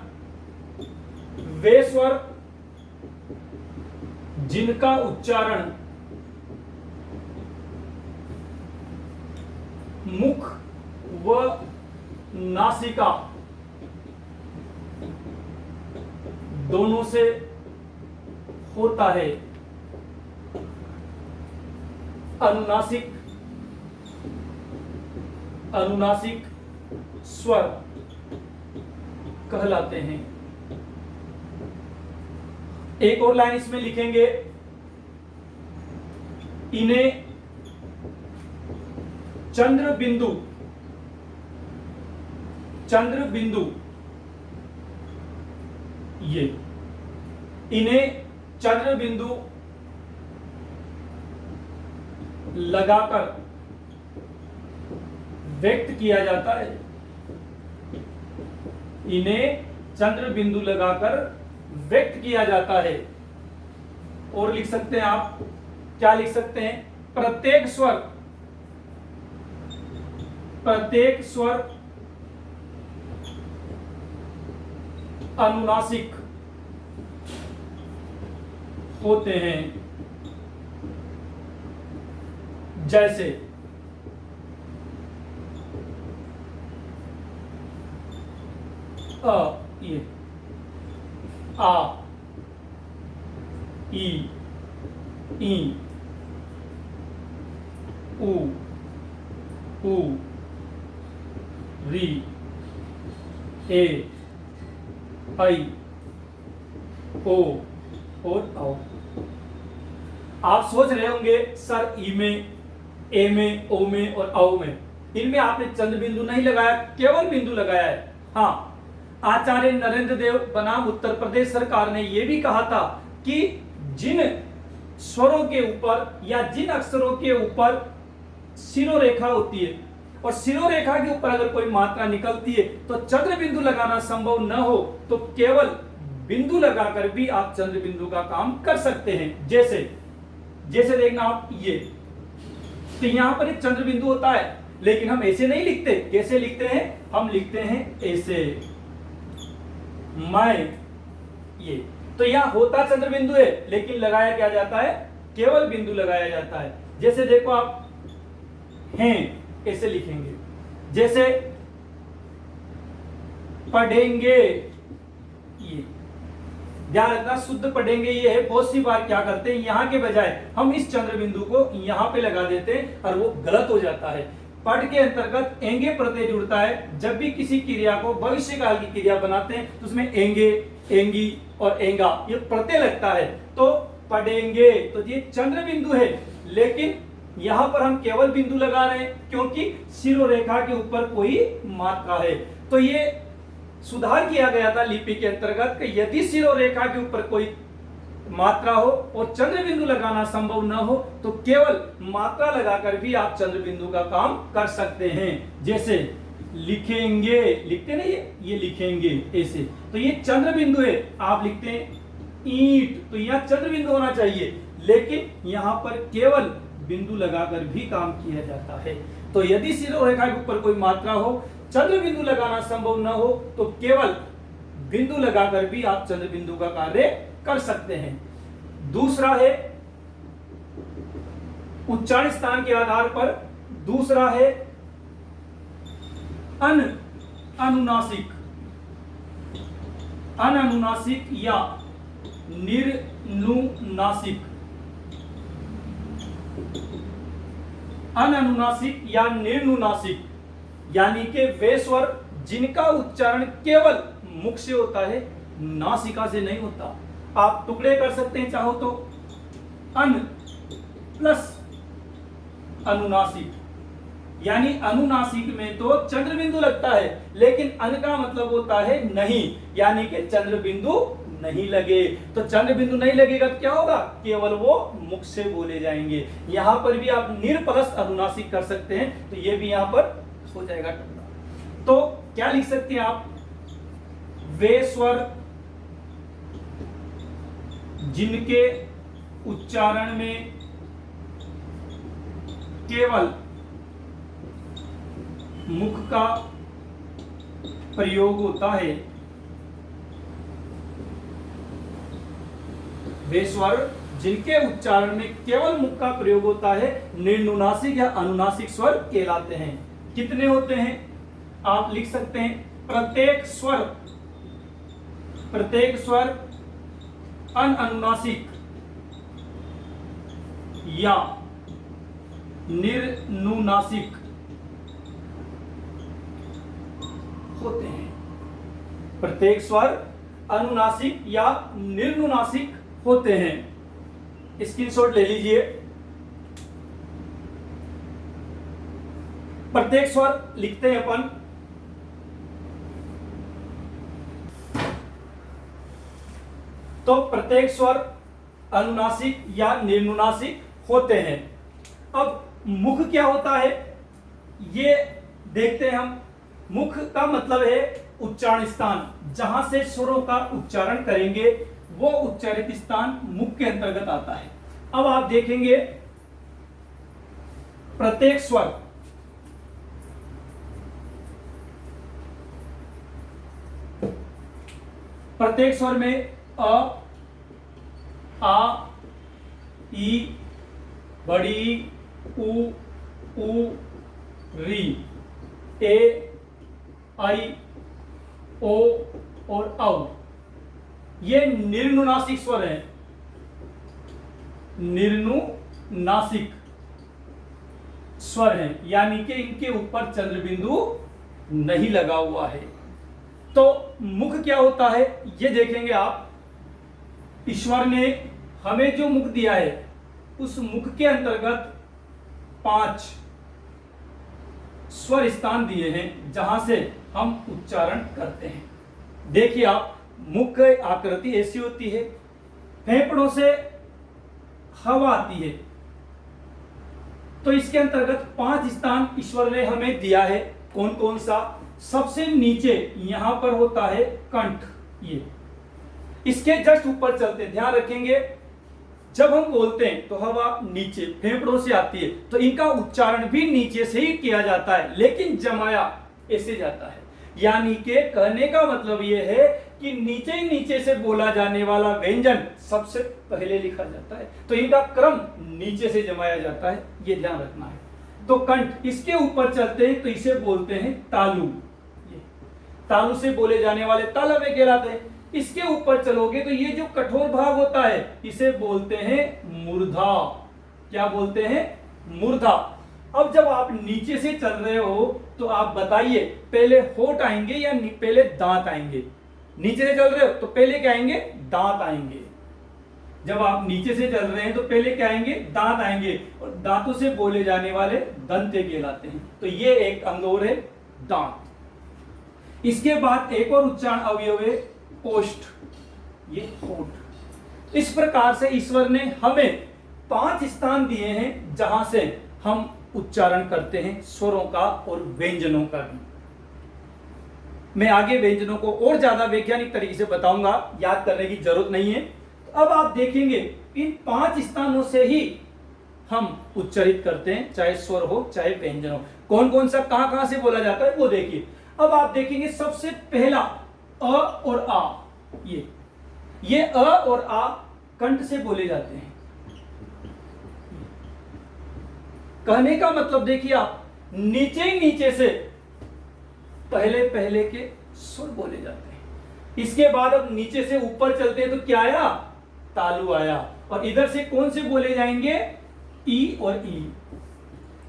वे स्वर जिनका उच्चारण मुख व नासिका दोनों से होता है, अनुनासिक अनुनासिक स्वर कहलाते हैं। एक और लाइन इसमें लिखेंगे, इन्हें चंद्र बिंदु ये इन्हें चंद्र बिंदु लगाकर व्यक्त किया जाता है। इन्हें चंद्र बिंदु लगाकर व्यक्त किया जाता है। और लिख सकते हैं आप, क्या लिख सकते हैं? प्रत्येक स्वर अनुनासिक होते हैं। जैसे ये आ, ई, उ, री, ए, आई, ओ और औ। आप सोच रहे होंगे सर ई में, ए में, ओ में और औ में, इनमें आपने चंद्र बिंदु नहीं लगाया, केवल बिंदु लगाया है। हाँ, आचार्य नरेंद्र देव बनाम उत्तर प्रदेश सरकार ने यह भी कहा था कि जिन स्वरों के ऊपर या जिन अक्षरों के ऊपर शिरोरेखा होती है और शिरोरेखा के ऊपर अगर कोई मात्रा निकलती है तो चंद्र बिंदु लगाना संभव न हो तो केवल बिंदु लगाकर भी आप चंद्र बिंदु का काम कर सकते हैं। जैसे देखना आप, ये तो यहां पर एक चंद्र बिंदु होता है, लेकिन हम ऐसे नहीं लिखते। कैसे लिखते हैं? हम लिखते हैं ऐसे, मैं, ये। तो यहां होता चंद्र बिंदु है लेकिन लगाया क्या जाता है? केवल बिंदु लगाया जाता है। जैसे देखो आप, हैं ऐसे लिखेंगे। जैसे पढ़ेंगे, ये ध्यान रखना, शुद्ध पढ़ेंगे ये है। बहुत सी बार क्या करते हैं, यहाँ के बजाय हम इस चंद्र बिंदु को यहाँ पे लगा देते हैं और वो गलत हो जाता है। पढ़ के अंतर्गत एंगे प्रत्यय जुड़ता है। जब भी किसी क्रिया को भविष्य काल की क्रिया बनाते हैं तो उसमें एंगे, एंगी और एंगा ये प्रत्यय लगता है। तो पढ़ेंगे, तो ये चंद्र बिंदु है, लेकिन यहाँ पर हम केवल बिंदु लगा रहे हैं क्योंकि शिरोरेखा के ऊपर कोई मात्रा है। तो ये सुधार किया गया था लिपि के अंतर्गत कि यदि शिरोरेखा के ऊपर कोई मात्रा हो और चंद्र बिंदु लगाना संभव न हो तो केवल मात्रा लगाकर भी आप चंद्र बिंदु का काम कर सकते हैं। जैसे लिखेंगे, लिखते नहीं ये लिखेंगे ऐसे, तो ये चंद्र बिंदु है। आप लिखते हैं ईंट, तो यहाँ चंद्र बिंदु होना चाहिए, लेकिन यहाँ पर केवल बिंदु लगाकर भी काम किया जाता है। तो यदि शिरोरेखा के ऊपर कोई मात्रा हो, चंद्र बिंदु लगाना संभव न हो तो केवल बिंदु लगाकर भी आप चंद्र बिंदु का कार्य कर सकते हैं। दूसरा है उच्चारण स्थान के आधार पर, दूसरा है अनुनासिक, अननुनासिक या निर्नुनासिक, अननुनासिक या निर्नुनासिक, यानी कि वे स्वर जिनका उच्चारण केवल मुख से होता है, नासिका से नहीं होता। आप टुकड़े कर सकते हैं चाहो तो, अन प्लस अनुनासिक, यानी अनुनासिक में तो चंद्र बिंदु लगता है, लेकिन अन का मतलब होता है नहीं, यानी कि चंद्र बिंदु नहीं लगे। तो चंद्र बिंदु नहीं लगेगा तो क्या होगा, केवल वो मुख से बोले जाएंगे। यहां पर भी आप निर प्लस अनुनासिक कर सकते हैं, तो ये भी यहां पर हो जाएगा टुकड़ा। तो क्या लिख सकते हैं आप, वे स्वर जिनके उच्चारण में केवल मुख का प्रयोग होता है, वे स्वर जिनके उच्चारण में केवल मुख का प्रयोग होता है, निर्नुनासिक या अनुनासिक स्वर कहलाते हैं। कितने होते हैं आप लिख सकते हैं, प्रत्येक स्वर अनुनासिक या निर्नुनासिक होते हैं। प्रत्येक स्वर अनुनासिक या निर्नुनासिक होते हैं। स्क्रीनशॉट ले लीजिए। प्रत्येक स्वर लिखते हैं अपन, तो प्रत्येक स्वर अनुनासिक या निर्नुनासिक होते हैं। अब मुख क्या होता है ये देखते हैं हम। मुख का मतलब है उच्चारण स्थान, जहां से स्वरों का उच्चारण करेंगे वो उच्चारित स्थान मुख के अंतर्गत आता है। अब आप देखेंगे प्रत्येक स्वर, प्रत्येक स्वर में अ, आ, ई, बड़ी, उ, री, ए, आई, ओ और औ, ये निर्नुनासिक स्वर हैं। निर्नुनासिक स्वर हैं, यानी कि इनके ऊपर चंद्र बिंदु नहीं लगा हुआ है। तो मुख क्या होता है ये देखेंगे आप। ईश्वर ने हमें जो मुख दिया है उस मुख के अंतर्गत 5 स्वर स्थान दिए हैं जहां से हम उच्चारण करते हैं। देखिए आप, मुख की आकृति ऐसी होती है, फेफड़ों से हवा आती है, तो इसके अंतर्गत 5 स्थान ईश्वर ने हमें दिया है। कौन कौन सा? सबसे नीचे यहां पर होता है कंठ, ये इसके जस्ट ऊपर चलते, ध्यान रखेंगे जब हम बोलते हैं तो हवा नीचे फेफड़ों से आती है, तो इनका उच्चारण भी नीचे से ही किया जाता है, लेकिन जमाया ऐसे जाता है। यानी कि कहने का मतलब यह है कि नीचे ही नीचे से बोला जाने वाला व्यंजन सबसे पहले लिखा जाता है, तो इनका क्रम नीचे से जमाया जाता है, ये ध्यान रखना है। तो कंठ, इसके ऊपर चलते हैं तो इसे बोलते हैं तालु। ये तालु से बोले जाने वाले तालव्य कहलाते हैं। इसके ऊपर चलोगे तो ये जो कठोर भाग होता है इसे बोलते हैं मूर्धा। क्या बोलते हैं? मूर्धा। अब जब आप नीचे से चल रहे हो तो आप बताइए पहले होठ आएंगे या पहले दांत आएंगे? नीचे से चल रहे हो तो पहले क्या आएंगे? दांत आएंगे। जब आप नीचे से चल रहे हैं तो पहले क्या आएंगे? दांत आएंगे, और दांतों से बोले जाने वाले दंते कहलाते हैं। तो ये एक अंग और है, दांत। इसके बाद एक और उच्चारण अवयव है ओष्ठ, ये होठ। इस प्रकार से ईश्वर ने हमें 5 स्थान दिए हैं जहां से हम उच्चारण करते हैं स्वरों का और व्यंजनों का भी। मैं आगे व्यंजनों को और ज्यादा वैज्ञानिक तरीके से बताऊंगा, याद करने की जरूरत नहीं है। तो अब आप देखेंगे इन 5 स्थानों से ही हम उच्चारित करते हैं, चाहे स्वर हो चाहे व्यंजन हो। कौन कौन सा कहां कहां से बोला जाता है वो देखिए। अब आप देखेंगे सबसे पहला अ और आ, ये अ और आ कंठ से बोले जाते हैं। कहने का मतलब देखिए आप, नीचे ही नीचे से पहले पहले के स्वर बोले जाते हैं। इसके बाद अब नीचे से ऊपर चलते हैं तो क्या आया? तालु आया। और इधर से कौन से बोले जाएंगे? ई और ई।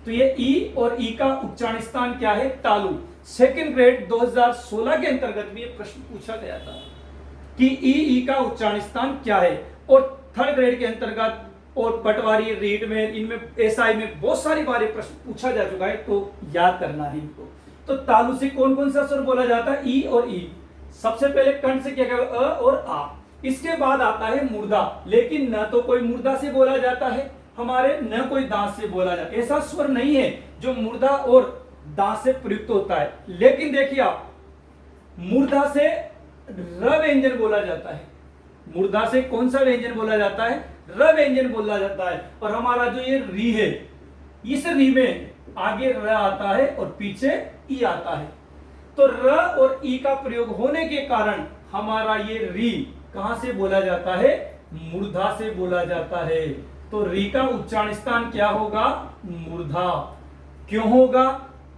तो ये ई और ई का उच्चारण स्थान क्या है? तालु। सेकंड ग्रेड 2016 के अंतर्गत भी ये प्रश्न पूछा गया था कि ई का उच्चारण स्थान क्या है। और थर्ड ग्रेड के अंतर्गत और पटवारी, रीड में, इनमें एसआई में बहुत सारी बार प्रश्न पूछा जा चुका है, तो याद करना है इनको। तो तालु से कौन कौन सा स्वर बोला जाता है? ई और ई। सबसे पहले कंठ से क्या कहता है? अ और आ। इसके बाद आता है मुर्दा, लेकिन न तो कोई मुर्दा से बोला जाता है हमारे, न कोई दांत से बोला जाता है। ऐसा स्वर नहीं है जो मुर्दा और दांत से प्रयुक्त होता है। लेकिन देखिए आप, मुर्दा से र व्यंजन बोला जाता है। मुर्दा से कौन सा व्यंजन बोला जाता है? र व्यंजन बोला जाता है। और हमारा जो ये री है, इस री में आगे र आता है और पीछे ई आता है। तो र और ई का प्रयोग होने के कारण हमारा ये री कहां से बोला जाता है? मूर्धा से बोला जाता है। तो री का उच्चारण स्थान क्या होगा? मूर्धा। क्यों होगा?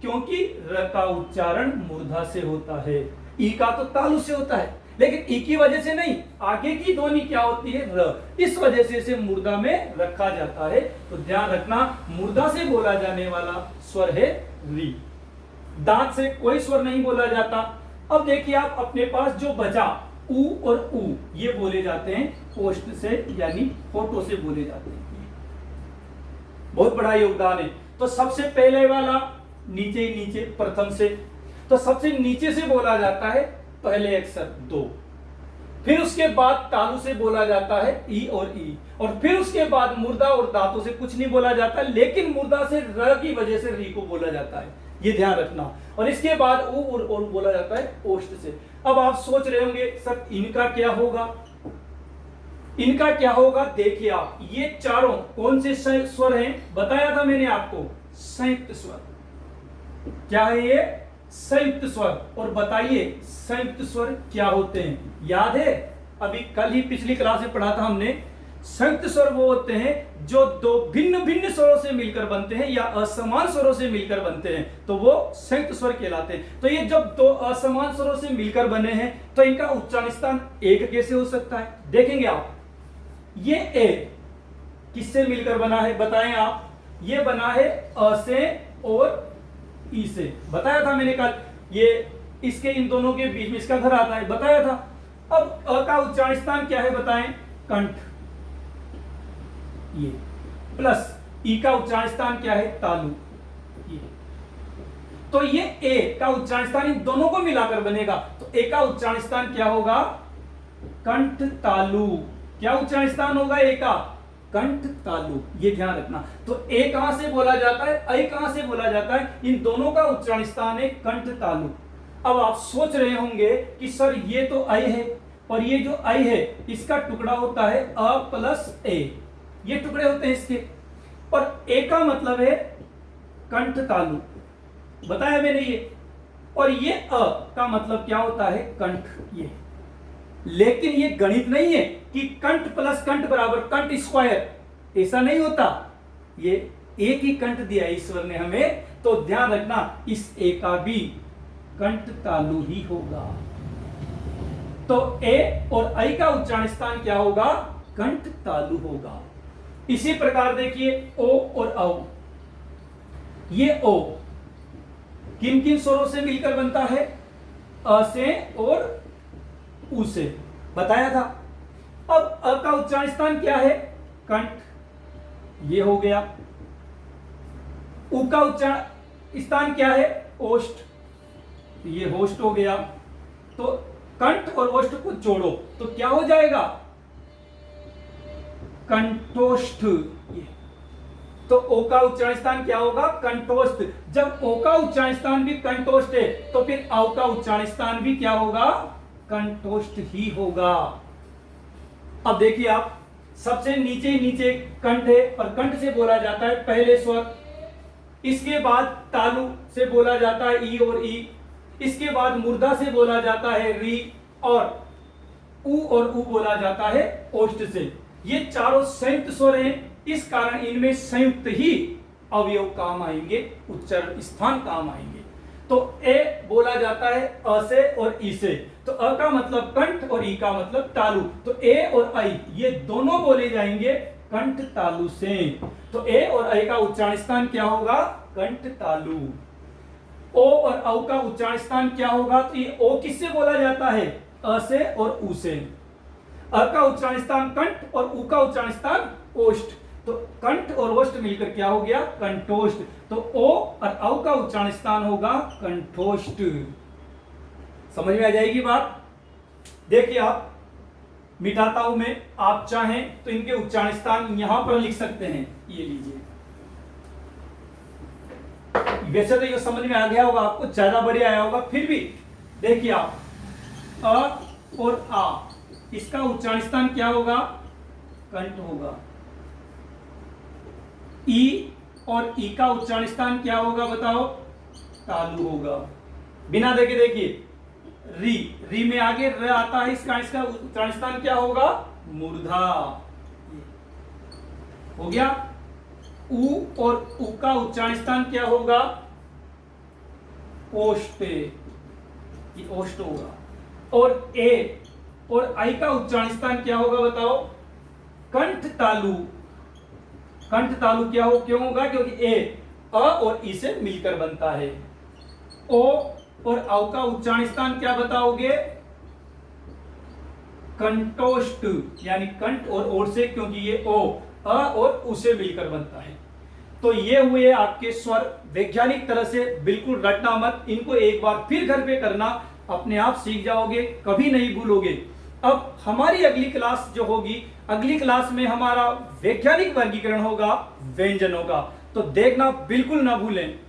क्योंकि र का उच्चारण मूर्धा से होता है, ई का तो तालु से होता है, लेकिन ई की वजह से नहीं, आगे की ध्वनि क्या होती है? र। इस वजह से इसे मूर्धा में रखा जाता है। तो ध्यान रखना, मूर्धा से बोला जाने वाला स्वर है री। दांत से कोई स्वर नहीं बोला जाता। अब देखिए आप, अपने पास जो बचा ऊ और ऊ, ये बोले जाते हैं ओष्ठ से, यानी होठों से बोले जाते हैं। बहुत बड़ा योगदान है। तो सबसे पहले वाला नीचे नीचे प्रथम से, तो सबसे नीचे से बोला जाता है पहले अक्षर दो। फिर उसके बाद तालु से बोला जाता है ई और ई। और फिर उसके बाद मुर्दा और दांतों से कुछ नहीं बोला जाता, लेकिन मुर्दा से र की वजह से री को बोला जाता है, ये ध्यान रखना। और इसके बाद ऊ और बोला जाता है ओष्ठ से। अब आप सोच रहे होंगे सर इनका क्या होगा? इनका क्या होगा? देखिए आप, ये चारों कौन से स्वर हैं? बताया था मैंने आपको, संयुक्त स्वर। क्या है ये? संयुक्त स्वर। और बताइए संयुक्त स्वर क्या होते हैं? याद है? अभी कल ही पिछली क्लास में पढ़ा था हमने। संयुक्त स्वर वो होते हैं जो दो भिन्न भिन्न स्वरों से मिलकर बनते हैं या असमान स्वरों से मिलकर बनते हैं, तो वो संयुक्त स्वर कहलाते हैं। तो ये जब दो असमान स्वरों से मिलकर बने हैं तो इनका उच्चारण स्थान एक कैसे हो सकता है? देखेंगे आप, ये ए किससे मिलकर बना है? बताएं आप। ये बना है अ से और ई से। बताया था मैंने कल, ये इसके इन दोनों के बीच में इसका घर आता है, बताया था। अब अ का उच्चारण स्थान क्या है? बताएं। कंठ। ये प्लस ई का उच्चारण स्थान क्या है? तालु। ये तो ये ए का उच्चारण स्थान इन दोनों को मिलाकर बनेगा, तो ए का उच्चारण स्थान क्या होगा? कंठ तालु। क्या उच्चारण स्थान होगा ए का? कंठ तालु। ये ध्यान रखना। तो ए कहां से बोला जाता है? ऐ कहां से बोला जाता है? इन दोनों का उच्चारण स्थान है कंठ तालु। अब आप सोच रहे होंगे कि सर ये तो ऐ है और ये जो ऐ है इसका टुकड़ा होता है अ प्लस ए, ये टुकड़े होते हैं इसके, और ए का मतलब है कंठ तालु, बताया मैंने ये। और ये अ का मतलब क्या होता है? कंठ। ये लेकिन ये गणित नहीं है कि कंठ प्लस कंठ बराबर कंठ स्क्वायर, ऐसा नहीं होता। ये एक ही कंठ दिया ईश्वर ने हमें, तो ध्यान रखना इस ए का भी कंठ तालु ही होगा। तो ए और ऐ का उच्चारण स्थान क्या होगा? कंठ तालु होगा। इसी प्रकार देखिए ओ और औ, ये ओ किन किन स्वरों से मिलकर बनता है? अ से और उ से बताया था। अब अ का उच्चारण स्थान क्या है? कंठ, ये हो गया। उ का उच्चारण स्थान क्या है? ओष्ठ, ये होष्ट हो गया। तो कंठ और ओष्ठ को जोड़ो तो क्या हो जाएगा? कंठोष्ठ। तो ओ का उच्चारण स्थान क्या होगा? कंठोष्ठ। जब ओ का उच्चारण स्थान भी कंठोष्ठ है तो फिर औ का उच्चारण स्थान भी क्या होगा? कंठोष्ठ ही होगा। अब देखिए आप, सबसे नीचे नीचे कंठ है और कंठ से बोला जाता है पहले स्वर, इसके बाद तालु से बोला जाता है ई और ई, इसके बाद मूर्धा से बोला जाता है री, और उ बोला जाता है ओष्ठ से। ये चारों संयुक्त स्वर हैं, इस कारण इनमें संयुक्त ही अवयव काम आएंगे, उच्चारण स्थान काम आएंगे। तो ए बोला जाता है अ से और ई से, तो अ का मतलब कंठ और ई का मतलब तालु, तो ए और ऐ ये दोनों बोले जाएंगे कंठ तालु से। तो ए और ऐ का उच्चारण स्थान क्या होगा? कंठ तालु। ओ और औ का उच्चारण स्थान क्या होगा? तो ये ओ किससे बोला जाता है? अ से और उ से। अ का उच्चारण स्थान कंठ और उ का उच्चारण स्थान ओष्ठ, तो कंठ और ओष्ठ मिलकर क्या हो गया? कंठोष्ठ। तो ओ और औ का उच्चारण स्थान होगा कंठोष्ठ। समझ में आ जाएगी बात? देखिए आप, मिटाता हूं मैं, आप चाहें तो इनके उच्चारण स्थान यहां पर लिख सकते हैं, ये लीजिए। वैसे तो ये समझ में आ गया होगा आपको, ज्यादा बढ़िया आया होगा, फिर भी देखिए आप, अ और आ, इसका उच्चारण स्थान क्या होगा? कंठ होगा। ई और ई का उच्चारण स्थान क्या होगा बताओ? तालु होगा। बिना देखे देखिए, री, री में आगे र आता है, इसका उच्चारण स्थान क्या होगा? मूर्धा हो गया। उ और उ का उच्चारण स्थान क्या होगा? ओष्ठ, ये ओष्ठ होगा। और ए और आई का उच्चारण स्थान क्या होगा बताओ? कंठ तालु। कंठ तालु क्या हो, क्यों होगा? क्योंकि ए अ और ई से मिलकर बनता है। ओ और औ का उच्चारण स्थान क्या बताओगे? कंठोष्ठ, यानी कंठ और ओर से, क्योंकि ये ओ अ और उ से मिलकर बनता है। तो ये हुए आपके स्वर। वैज्ञानिक तरह से बिल्कुल रटना मत, इनको एक बार फिर घर पे करना, अपने आप सीख जाओगे, कभी नहीं भूलोगे। अब हमारी अगली क्लास जो होगी, अगली क्लास में हमारा वैज्ञानिक वर्गीकरण होगा व्यंजनों का, तो देखना बिल्कुल ना भूलें।